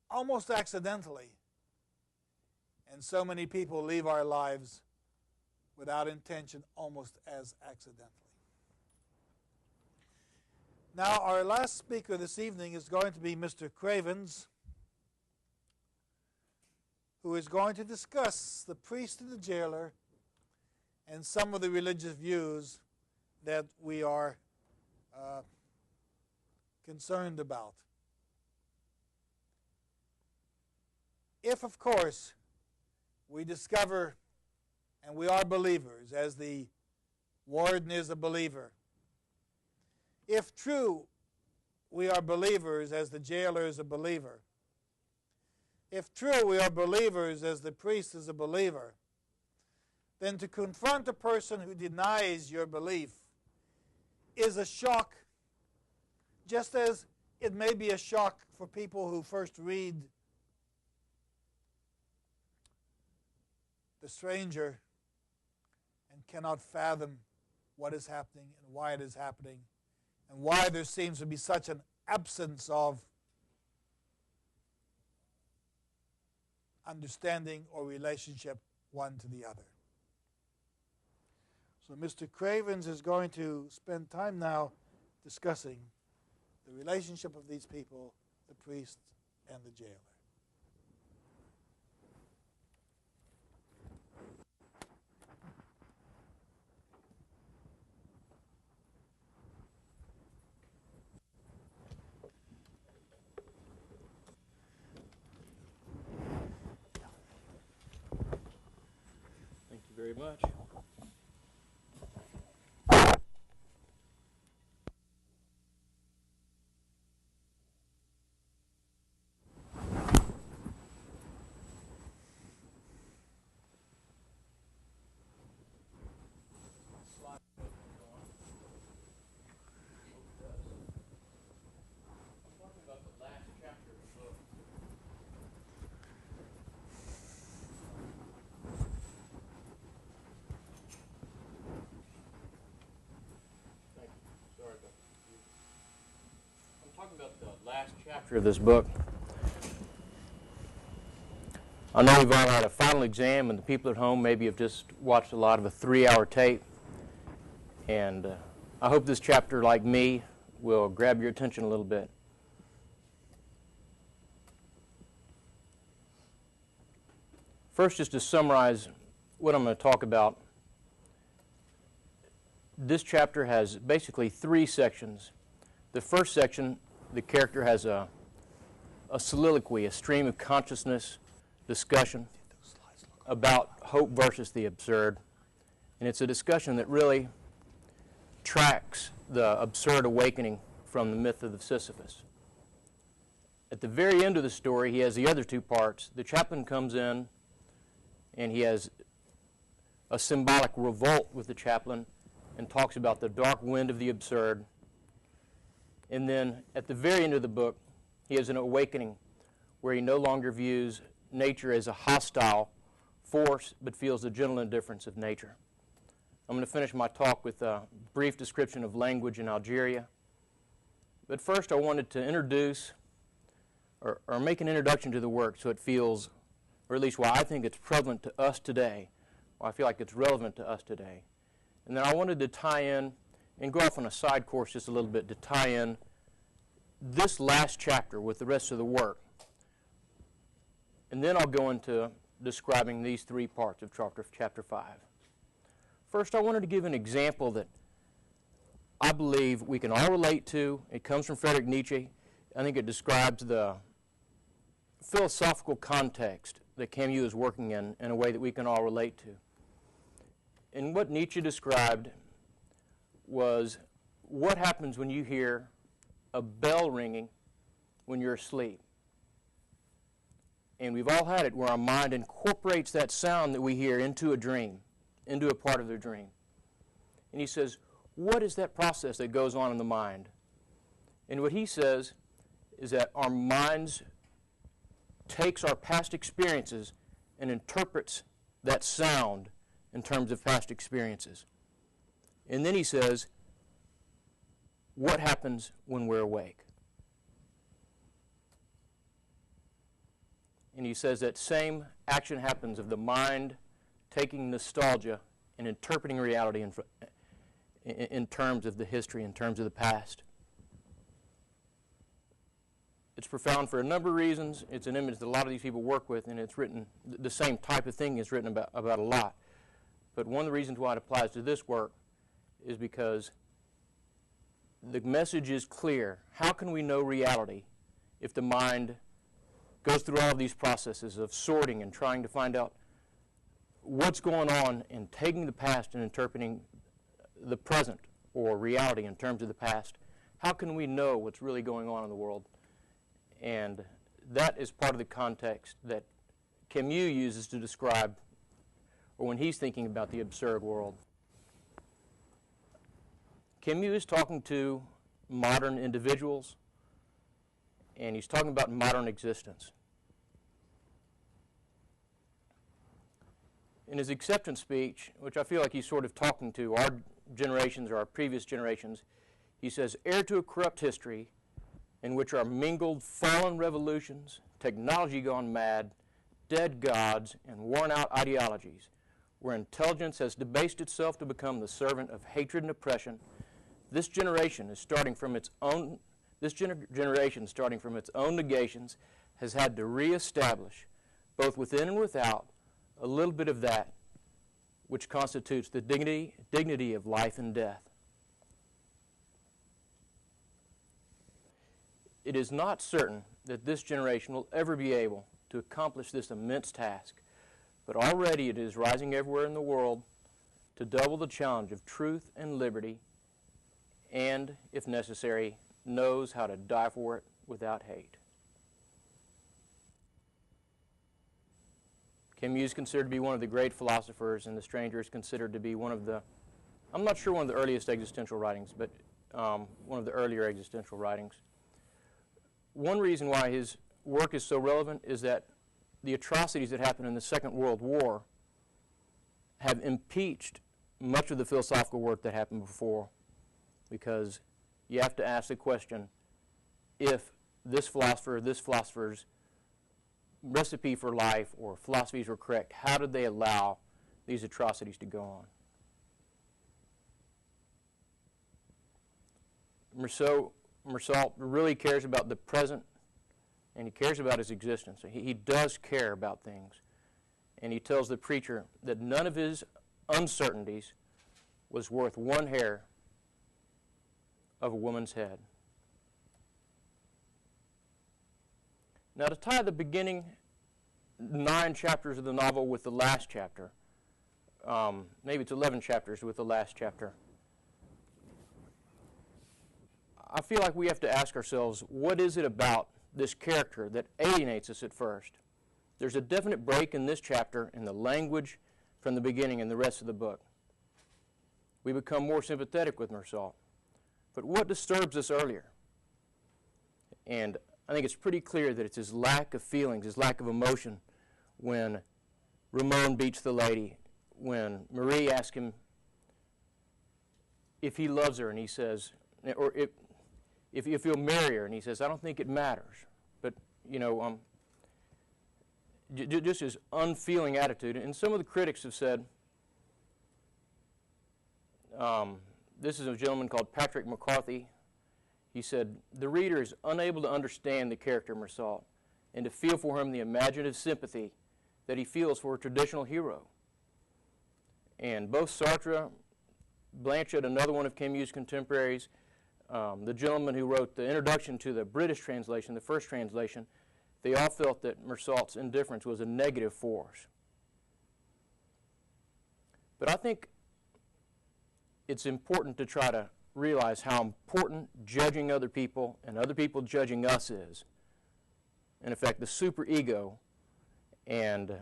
almost accidentally, and so many people leave our lives without intention almost as accidentally. Now, our last speaker this evening is going to be Mr. Cravens, who is going to discuss the priest and the jailer and some of the religious views that we are concerned about. If, of course, we discover, and we are believers, as the warden is a believer, if true, we are believers as the jailer is a believer, if true, we are believers as the priest is a believer, then to confront a person who denies your belief is a shock, just as it may be a shock for people who first read The Stranger and cannot fathom what is happening and why it is happening and why there seems to be such an absence of understanding or relationship one to the other. So Mr. Cravens is going to spend time now discussing the relationship of these people, the priest and the jailer. very much. About the last chapter of this book. I know we've all had a final exam, and the people at home maybe have just watched a lot of a 3-hour tape. And I hope this chapter, like me, will grab your attention a little bit. First, just to summarize what I'm going to talk about, this chapter has basically 3 sections. The first section, the character has a soliloquy, a stream of consciousness discussion about hope versus the absurd. And it's a discussion that really tracks the absurd awakening from the myth of the Sisyphus. At the very end of the story, he has the other 2 parts. The chaplain comes in, and he has a symbolic revolt with the chaplain and talks about the dark wind of the absurd. And then at the very end of the book, he has an awakening where he no longer views nature as a hostile force, but feels the gentle indifference of nature. I'm going to finish my talk with a brief description of language in Algeria. But first, I wanted to introduce or make an introduction to the work so it feels, or at least why I think it's prevalent to us today, why I feel like it's relevant to us today. And then I wanted to tie in and go off on a side course just a little bit to tie in this last chapter with the rest of the work. And then I'll go into describing these 3 parts of chapter 5. First, I wanted to give an example that I believe we can all relate to. It comes from Friedrich Nietzsche. I think it describes the philosophical context that Camus is working in a way that we can all relate to. And what Nietzsche described was what happens when you hear a bell ringing when you're asleep. And we've all had it where our mind incorporates that sound that we hear into a dream, into a part of the dream. And he says, what is that process that goes on in the mind? And what he says is that our minds takes our past experiences and interprets that sound in terms of past experiences. And then he says, what happens when we're awake? And he says that same action happens of the mind taking nostalgia and interpreting reality in terms of the history, in terms of the past. It's profound for a number of reasons. It's an image that a lot of these people work with, and it's written, the same type of thing is written about a lot. But one of the reasons why it applies to this work is because the message is clear. How can we know reality if the mind goes through all of these processes of sorting and trying to find out what's going on and taking the past and interpreting the present or reality in terms of the past? How can we know what's really going on in the world? And that is part of the context that Camus uses to describe, or when he's thinking about the absurd world. Camus is talking to modern individuals, and he's talking about modern existence. In his acceptance speech, which I feel like he's sort of talking to our generations or our previous generations, he says, heir to a corrupt history in which are mingled fallen revolutions, technology gone mad, dead gods, and worn-out ideologies, where intelligence has debased itself to become the servant of hatred and oppression. This generation, starting from its own negations, has had to reestablish, both within and without, a little bit of that which constitutes the dignity of life and death. It is not certain that this generation will ever be able to accomplish this immense task, but already it is rising everywhere in the world to double the challenge of truth and liberty, and, if necessary, knows how to die for it without hate. Camus is considered to be one of the great philosophers, and The Stranger is considered to be one of the, I'm not sure one of the earliest existential writings, but one of the earlier existential writings. One reason why his work is so relevant is that the atrocities that happened in the Second World War have impeached much of the philosophical work that happened before, because you have to ask the question, if this philosopher's recipe for life or philosophies were correct, how did they allow these atrocities to go on? Marceau really cares about the present, and he cares about his existence. He does care about things. And he tells the preacher that none of his uncertainties was worth one hair of a woman's head. Now, to tie the beginning 9 chapters of the novel with the last chapter, maybe it's 11 chapters with the last chapter, I feel like we have to ask ourselves, what is it about this character that alienates us at first? There's a definite break in this chapter in the language from the beginning and the rest of the book. We become more sympathetic with Marceau. But what disturbs us earlier? And I think it's pretty clear that it's his lack of feelings, his lack of emotion when Ramon beats the lady, when Marie asks him if he loves her, and he says, or if he'll marry her, and he says, I don't think it matters. But, you know, just his unfeeling attitude. And some of the critics have said, this is a gentleman called Patrick McCarthy. He said, the reader is unable to understand the character Marceau and to feel for him the imaginative sympathy that he feels for a traditional hero. And both Sartre, Blanchard, another one of Camus' contemporaries, the gentleman who wrote the introduction to the British translation, the first translation, they all felt that Marceau's indifference was a negative force. But I think it's important to try to realize how important judging other people and other people judging us is. In effect, the superego and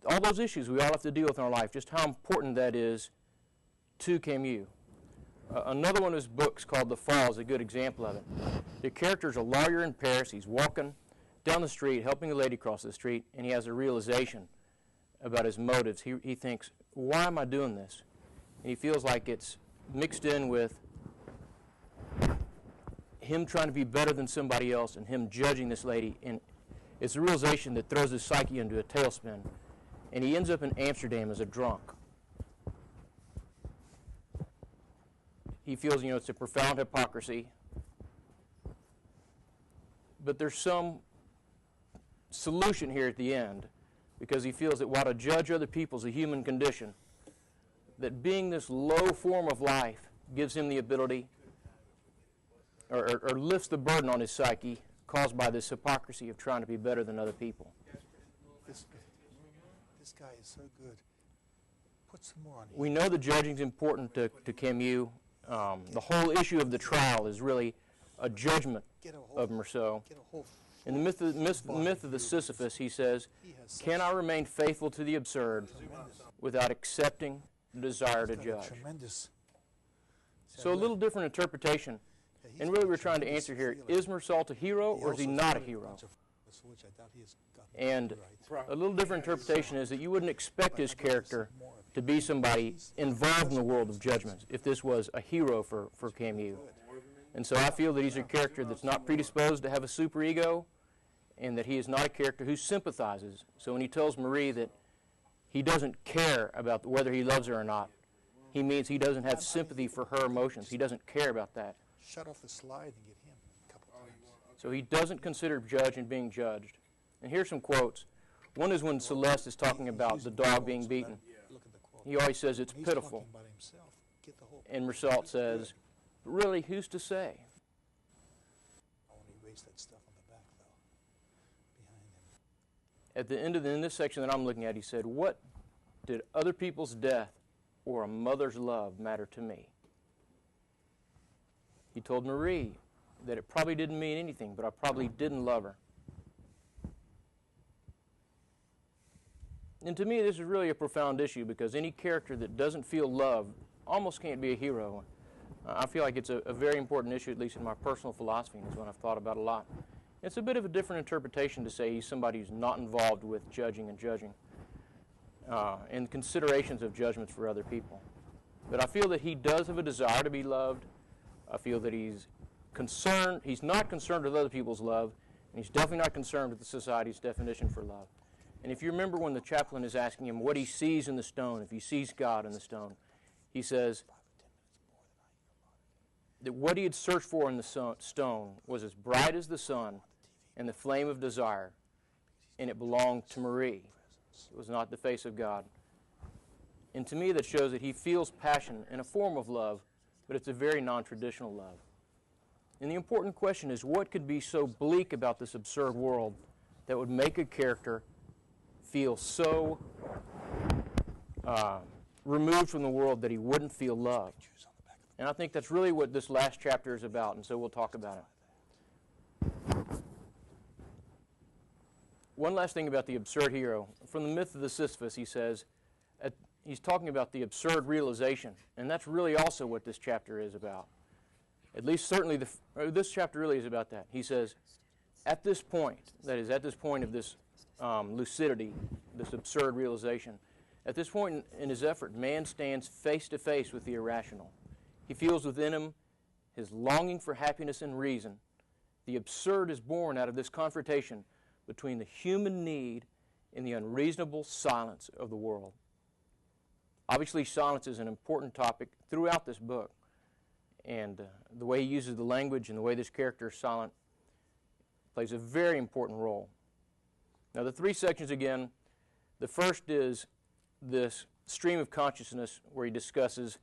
all those issues we all have to deal with in our life, just how important that is to Camus. Another one of his books called The Fall is a good example of it. The character's a lawyer in Paris. He's walking down the street, helping a lady cross the street, and he has a realization about his motives. He thinks, why am I doing this? And he feels like it's mixed in with him trying to be better than somebody else and him judging this lady. And it's a realization that throws his psyche into a tailspin. And he ends up in Amsterdam as a drunk. He feels, you know, it's a profound hypocrisy. But there's some solution here at the end, because he feels that while to judge other people is a human condition, that being this low form of life gives him the ability or lifts the burden on his psyche caused by this hypocrisy of trying to be better than other people. This guy is so good. Put some more on here. We know the judging is important to Camus. The whole issue of the trial is really a judgment of Marceau. In the myth of the Sisyphus, he says, can I remain faithful to the absurd without accepting the desire to judge? So a little different interpretation. And really we're trying to answer here, is Marceau a hero or is he not a hero? And a little different interpretation is that you wouldn't expect his character to be somebody involved in the world of judgments if this was a hero for Camus. And so I feel that he's a character that's not predisposed to have a superego, and that he is not a character who sympathizes. So when he tells Marie that he doesn't care about whether he loves her or not, he means he doesn't have sympathy for her emotions. He doesn't care about that. Shut off the slide and get him a couple times. So he doesn't consider judge and being judged. And here's some quotes. One is when Celeste is talking about the dog being beaten. He always says it's pitiful. And Marceau says, really, who's to say? At the end of in this section that I'm looking at, he said, what did other people's death or a mother's love matter to me? He told Marie that it probably didn't mean anything, but I probably didn't love her. And to me, this is really a profound issue, because any character that doesn't feel love almost can't be a hero. I feel like it's a very important issue, at least in my personal philosophy, and it's one I've thought about a lot. It's a bit of a different interpretation to say he's somebody who's not involved with judging and considerations of judgments for other people. But I feel that he does have a desire to be loved. I feel that he's not concerned with other people's love, and he's definitely not concerned with the society's definition for love. And if you remember when the chaplain is asking him what he sees in the stone, if he sees God in the stone, he says that what he had searched for in the stone was as bright as the sun and the flame of desire, and it belonged to Marie. It was not the face of God. And to me, that shows that he feels passion in a form of love, but it's a very non-traditional love. And the important question is, what could be so bleak about this absurd world that would make a character feel so removed from the world that he wouldn't feel loved? And I think that's really what this last chapter is about, and so we'll talk about it. One last thing about the absurd hero. From the myth of the Sisyphus, he says, he's talking about the absurd realization, and that's really also what this chapter is about. At least certainly this chapter really is about that. He says, at this point, that is, at this point of this lucidity, this absurd realization, at this point in his effort, man stands face to face with the irrational. He feels within him his longing for happiness and reason. The absurd is born out of this confrontation between the human need and the unreasonable silence of the world. Obviously, silence is an important topic throughout this book, and the way he uses the language and the way this character is silent plays a very important role. Now, the three sections again, the first is this stream of consciousness where he discusses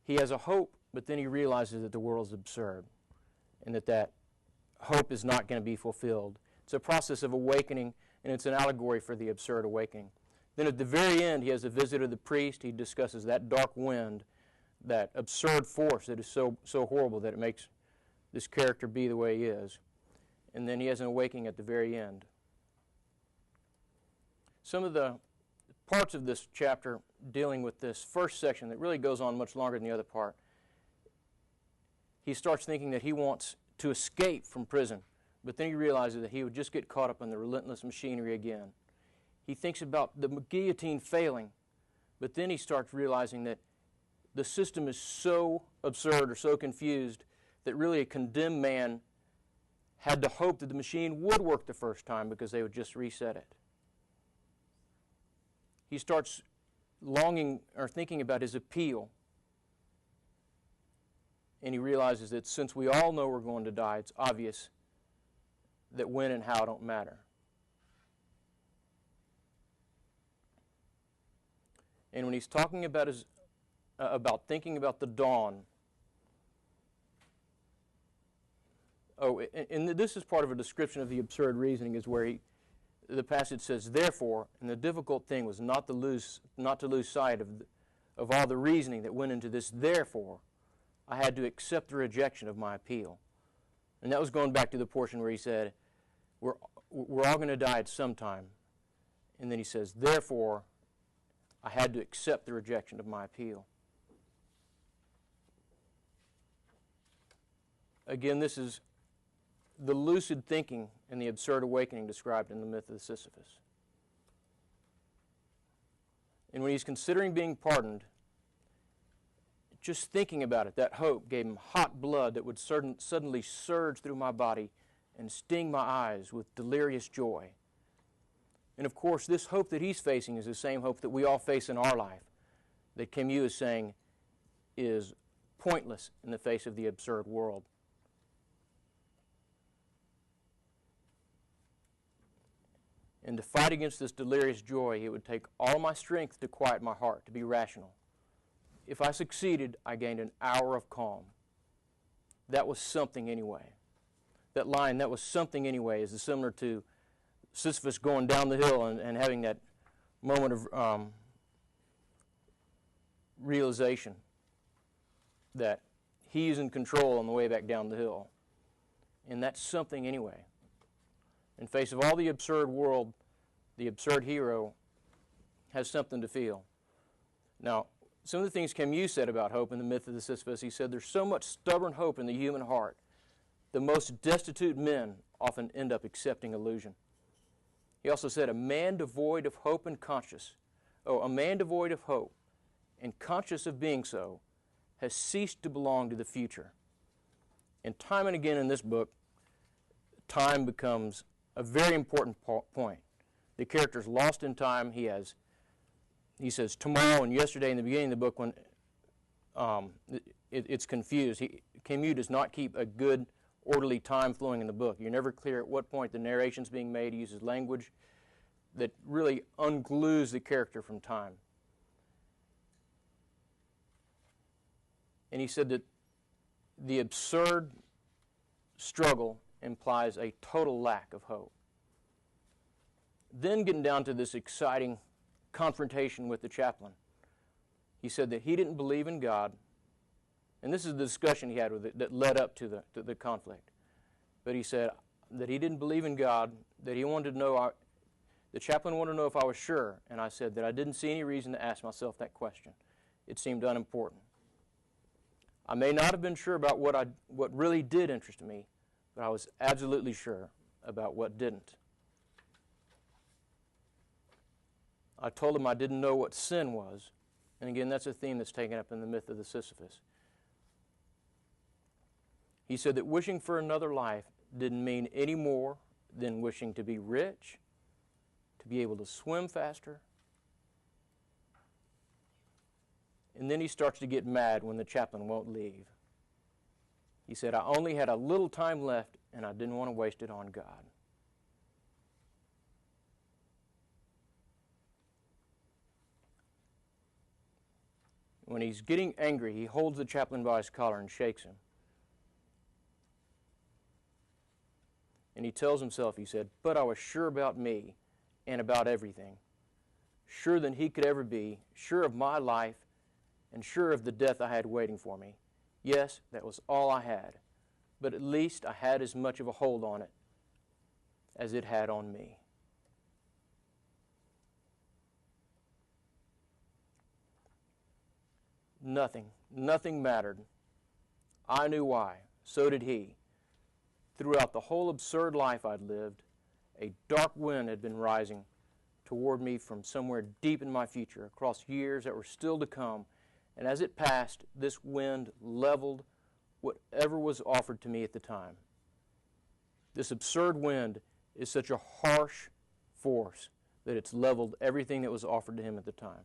he has a hope, but then he realizes that the world is absurd and that hope is not going to be fulfilled. It's a process of awakening, and it's an allegory for the absurd awakening. Then at the very end, he has a visit of the priest. He discusses that dark wind, that absurd force that is so horrible that it makes this character be the way he is. And then he has an awakening at the very end. Some of the parts of this chapter dealing with this first section that really goes on much longer than the other part, he starts thinking that he wants to escape from prison, but then he realizes that he would just get caught up in the relentless machinery again. He thinks about the guillotine failing, but then he starts realizing that the system is so absurd or so confused that really a condemned man had to hope that the machine would work the first time because they would just reset it. He starts longing or thinking about his appeal, and he realizes that since we all know we're going to die, it's obvious that when and how don't matter. And when he's talking about about thinking about the dawn, and this is part of a description of the absurd reasoning, is where the passage says, therefore, and the difficult thing was not to lose sight of all the reasoning that went into this therefore. I had to accept the rejection of my appeal. And that was going back to the portion where he said, we're all going to die at some time. And then he says, therefore, I had to accept the rejection of my appeal. Again, this is the lucid thinking and the absurd awakening described in the myth of Sisyphus. And when he's considering being pardoned, just thinking about it, that hope gave him hot blood that would suddenly surge through my body and sting my eyes with delirious joy. And of course, this hope that he's facing is the same hope that we all face in our life, that Camus is saying is pointless in the face of the absurd world. And to fight against this delirious joy, it would take all my strength to quiet my heart, to be rational. If I succeeded, I gained an hour of calm. That was something anyway. That line, that was something anyway, is similar to Sisyphus going down the hill and having that moment of realization that he's in control on the way back down the hill. And that's something anyway. In face of all the absurd world, the absurd hero has something to feel. Now, some of the things Camus said about hope in the myth of the Sisyphus, he said there's so much stubborn hope in the human heart, the most destitute men often end up accepting illusion. He also said a man devoid of hope and a man devoid of hope and conscious of being so has ceased to belong to the future. And time and again in this book, time becomes a very important point. The character's lost in time. He says tomorrow and yesterday in the beginning of the book when it's confused. Camus does not keep a good, orderly time flowing in the book. You're never clear at what point the narration's being made. He uses language that really unglues the character from time. And he said that the absurd struggle implies a total lack of hope. Then getting down to this exciting confrontation with the chaplain, he said that he didn't believe in God, and this is the discussion he had with it that led up to the conflict. But he said that he didn't believe in God, that he wanted to know, the chaplain wanted to know if I was sure, and I said that I didn't see any reason to ask myself that question. It seemed unimportant. I may not have been sure about what really did interest me, but I was absolutely sure about what didn't. I told him I didn't know what sin was, and again, that's a theme that's taken up in the myth of the Sisyphus. He said that wishing for another life didn't mean any more than wishing to be rich, to be able to swim faster. And then he starts to get mad when the chaplain won't leave. He said, I only had a little time left, and I didn't want to waste it on God. When he's getting angry, he holds the chaplain by his collar and shakes him. And he tells himself, he said, but I was sure about me and about everything, sure than he could ever be, sure of my life, and sure of the death I had waiting for me. Yes, that was all I had, but at least I had as much of a hold on it as it had on me. Nothing mattered. I knew why. So did he. Throughout the whole absurd life I'd lived, a dark wind had been rising toward me from somewhere deep in my future, across years that were still to come, and as it passed, this wind leveled whatever was offered to me at the time. This absurd wind is such a harsh force that it's leveled everything that was offered to him at the time.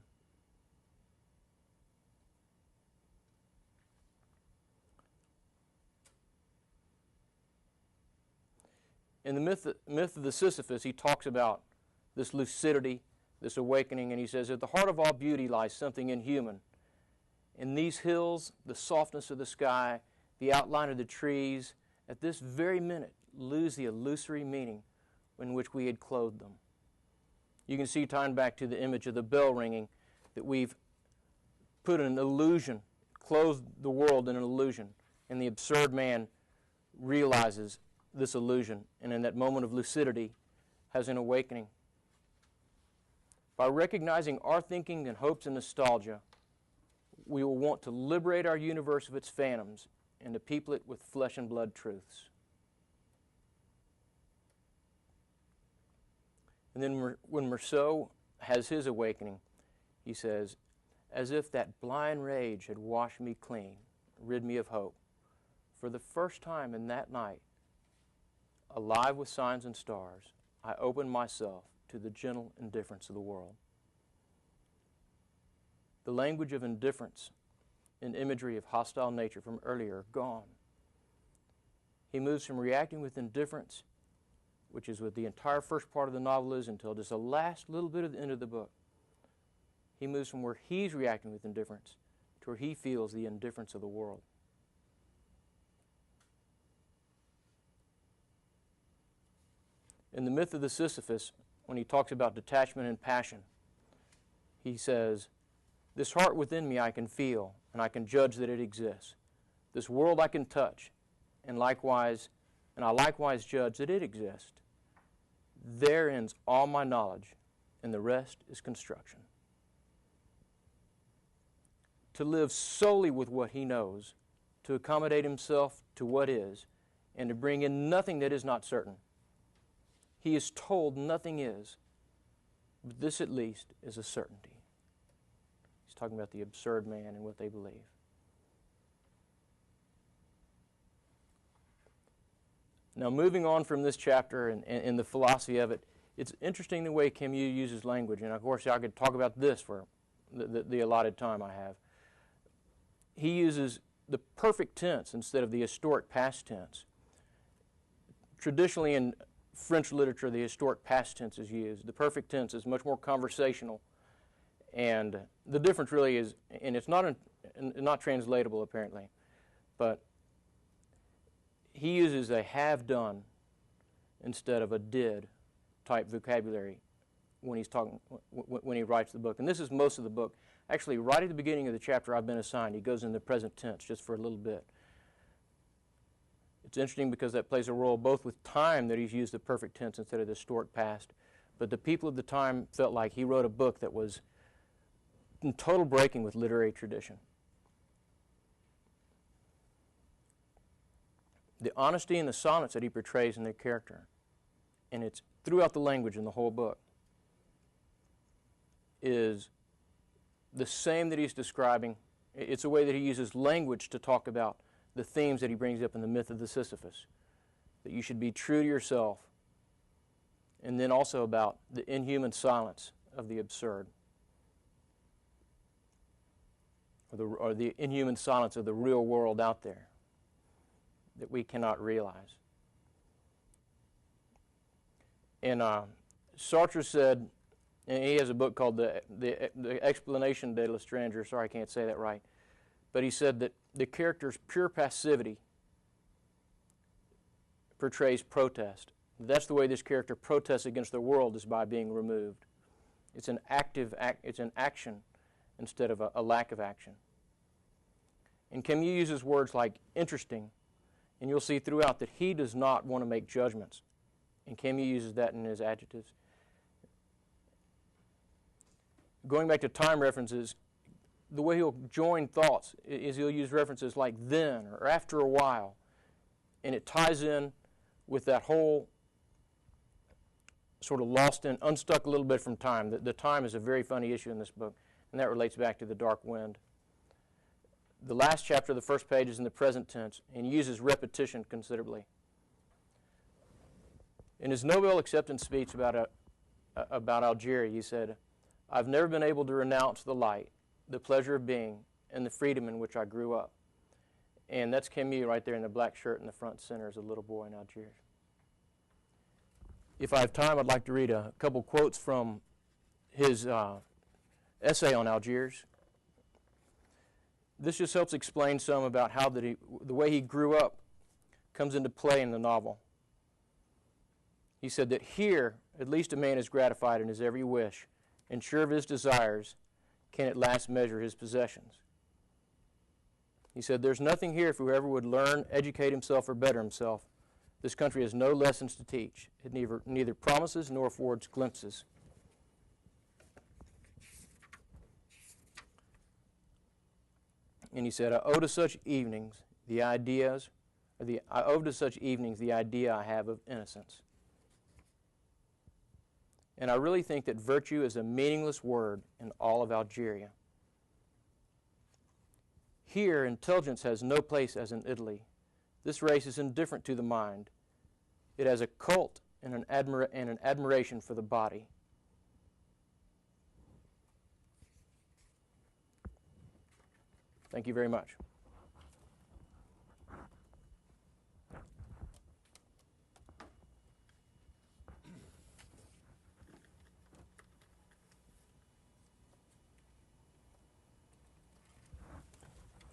In the myth of the Sisyphus, he talks about this lucidity, this awakening, and he says, at the heart of all beauty lies something inhuman. In these hills, the softness of the sky, the outline of the trees, at this very minute, lose the illusory meaning in which we had clothed them. You can see, tying back to the image of the bell ringing, that we've put an illusion, clothed the world in an illusion, and the absurd man realizes this illusion, and in that moment of lucidity has an awakening. By recognizing our thinking and hopes and nostalgia, we will want to liberate our universe of its phantoms and to people it with flesh and blood truths. And then when Rousseau has his awakening, he says, as if that blind rage had washed me clean, rid me of hope. For the first time in that night, alive with signs and stars, I opened myself to the gentle indifference of the world. The language of indifference and imagery of hostile nature from earlier are gone. He moves from reacting with indifference, which is what the entire first part of the novel is, until just the last little bit of the end of the book. He moves from where he's reacting with indifference to where he feels the indifference of the world. In the myth of the Sisyphus, when he talks about detachment and passion, he says, "This heart within me I can feel, and I can judge that it exists. This world I can touch, and I likewise judge that it exists. There ends all my knowledge, and the rest is construction." To live solely with what he knows, to accommodate himself to what is, and to bring in nothing that is not certain. He is told nothing is, but this at least is a certainty. He's talking about the absurd man and what they believe. Now, moving on from this chapter and the philosophy of it, it's interesting the way Camus uses language, and of course I could talk about this for the allotted time I have. He uses the perfect tense instead of the historic past tense. Traditionally in French literature, the historic past tense is used. The perfect tense is much more conversational, and the difference really is, and it's not translatable apparently, but he uses a have done instead of a did type vocabulary when he writes the book. And this is most of the book. Actually, right at the beginning of the chapter I've been assigned, he goes in the present tense just for a little bit. It's interesting because that plays a role both with time, that he's used the perfect tense instead of the historic past, but the people of the time felt like he wrote a book that was in total breaking with literary tradition. The honesty and the silence that he portrays in their character, and it's throughout the language in the whole book, is the same that he's describing. It's a way that he uses language to talk about the themes that he brings up in the myth of the Sisyphus, that you should be true to yourself, and then also about the inhuman silence of the absurd, or the inhuman silence of the real world out there that we cannot realize. And Sartre said, and he has a book called the Explanation de l'Etranger, sorry I can't say that right, but he said that the character's pure passivity portrays protest. That's the way this character protests against the world, is by being removed. It's an it's an action instead of a lack of action. And Camus uses words like interesting, and you'll see throughout that he does not want to make judgments. And Camus uses that in his adjectives. Going back to time references, the way he'll join thoughts is he'll use references like then or after a while, and it ties in with that whole sort of lost and unstuck a little bit from time. The time is a very funny issue in this book, and that relates back to the dark wind. The last chapter of the first page is in the present tense, and he uses repetition considerably. In his Nobel acceptance speech about Algeria, he said, "I've never been able to renounce the light, the pleasure of being, and the freedom in which I grew up." And that's Camus right there in the black shirt in the front center as a little boy in Algiers. If I have time, I'd like to read a couple quotes from his essay on Algiers. This just helps explain some about how the way he grew up comes into play in the novel. He said that here, at least a man is gratified in his every wish, and sure of his desires, can at last measure his possessions. He said, "There's nothing here for whoever would learn, educate himself, or better himself. This country has no lessons to teach. It neither promises nor affords glimpses." And he said, I owe to such evenings the idea I have of innocence. And I really think that virtue is a meaningless word in all of Algeria. Here, intelligence has no place as in Italy. This race is indifferent to the mind. It has a cult and an admiration for the body. Thank you very much.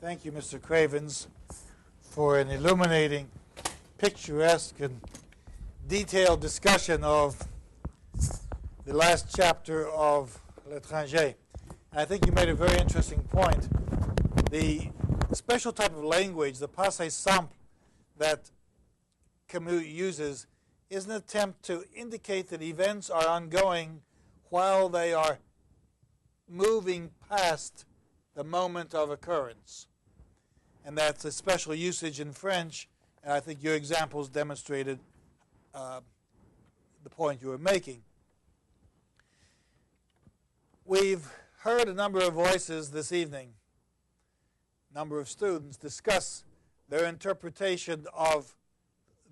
Thank you, Mr. Cravens, for an illuminating, picturesque, and detailed discussion of the last chapter of L'Étranger. And I think you made a very interesting point. The special type of language, the passé simple that Camus uses, is an attempt to indicate that events are ongoing while they are moving past the moment of occurrence. And that's a special usage in French, and I think your examples demonstrated the point you were making. We've heard a number of voices this evening, a number of students, discuss their interpretation of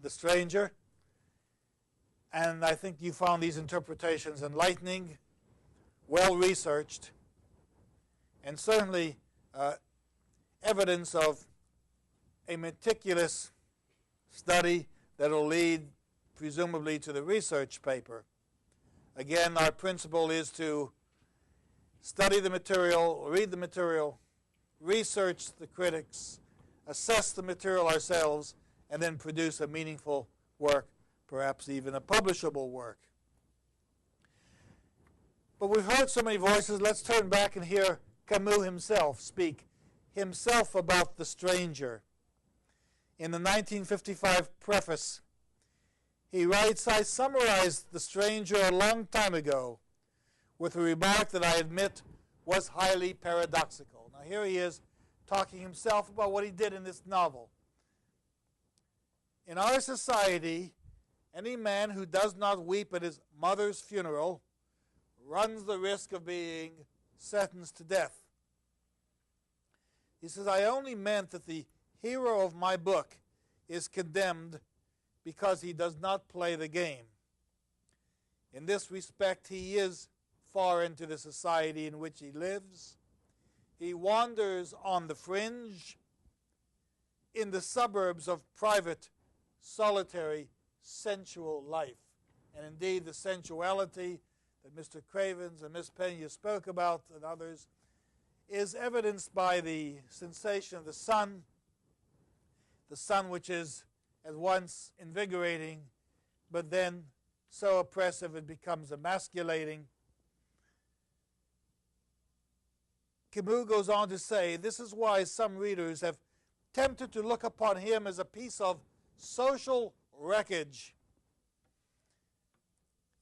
the stranger, and I think you found these interpretations enlightening, well researched, and certainly evidence of a meticulous study that will lead presumably to the research paper. Again, our principle is to study the material, read the material, research the critics, assess the material ourselves, and then produce a meaningful work, perhaps even a publishable work. But we've heard so many voices, let's turn back and hear Camus himself speak himself about the stranger. In the 1955 preface, he writes, "I summarized the stranger a long time ago with a remark that I admit was highly paradoxical." Now here he is talking himself about what he did in this novel. In our society, any man who does not weep at his mother's funeral runs the risk of being sentenced to death. He says, "I only meant that the hero of my book is condemned because he does not play the game. In this respect, he is far into the society in which he lives. He wanders on the fringe, in the suburbs of private, solitary, sensual life." And indeed, the sensuality that Mr. Cravens and Miss Pena spoke about and others is evidenced by the sensation of the sun which is at once invigorating, but then so oppressive it becomes emasculating. Camus goes on to say, this is why some readers have tempted to look upon him as a piece of social wreckage.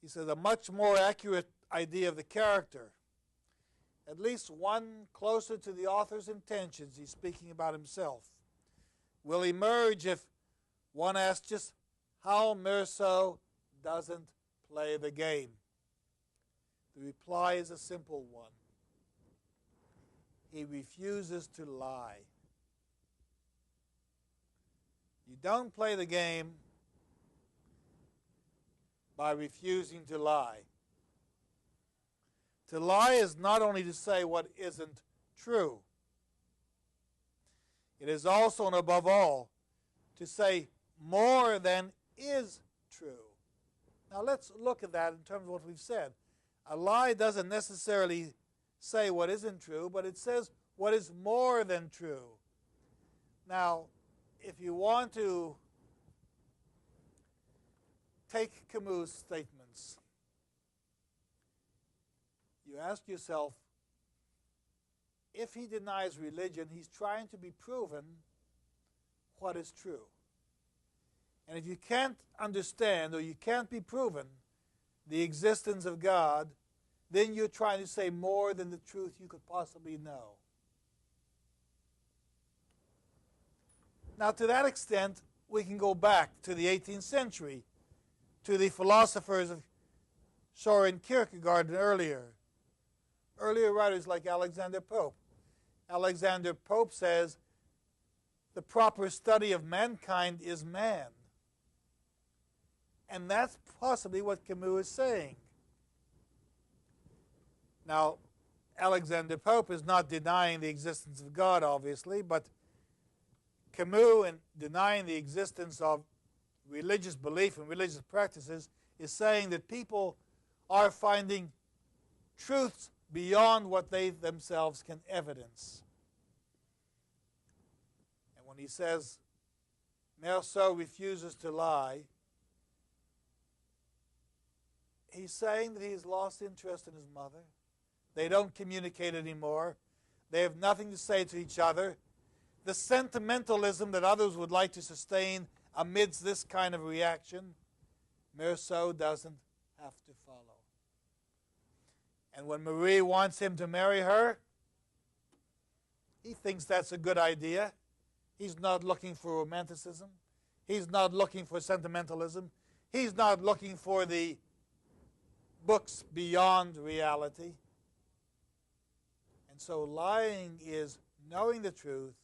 He says, a much more accurate idea of the character, at least one closer to the author's intentions, he's speaking about himself, will emerge if one asks just how Meursault doesn't play the game. The reply is a simple one. He refuses to lie. You don't play the game by refusing to lie. To lie is not only to say what isn't true. It is also and above all to say more than is true. Now let's look at that in terms of what we've said. A lie doesn't necessarily say what isn't true, but it says what is more than true. Now, if you want to take Camus' statements, you ask yourself, if he denies religion, he's trying to be proven what is true. And if you can't understand or you can't be proven the existence of God, then you're trying to say more than the truth you could possibly know. Now, to that extent, we can go back to the 18th century, to the philosophers of Søren Kierkegaard and earlier writers like Alexander Pope. Alexander Pope says, the proper study of mankind is man. And that's possibly what Camus is saying. Now, Alexander Pope is not denying the existence of God, obviously, but Camus, in denying the existence of religious belief and religious practices, is saying that people are finding truths beyond what they themselves can evidence. And when he says Meursault refuses to lie, he's saying that he's lost interest in his mother. They don't communicate anymore. They have nothing to say to each other. The sentimentalism that others would like to sustain amidst this kind of reaction, Meursault doesn't have to follow. And when Marie wants him to marry her, he thinks that's a good idea. He's not looking for romanticism. He's not looking for sentimentalism. He's not looking for the books beyond reality. And so lying is knowing the truth,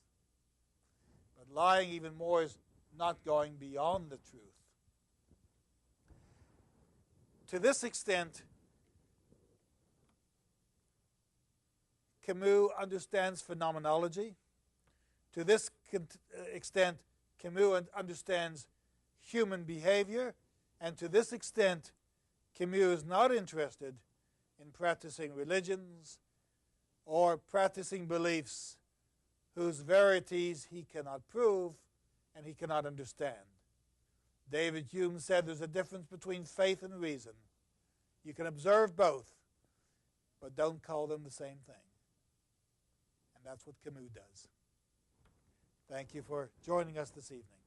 but lying even more is not going beyond the truth. To this extent, Camus understands phenomenology. To this extent, Camus understands human behavior. And to this extent, Camus is not interested in practicing religions or practicing beliefs whose verities he cannot prove and he cannot understand. David Hume said there's a difference between faith and reason. You can observe both, but don't call them the same thing. And that's what Camus does. Thank you for joining us this evening.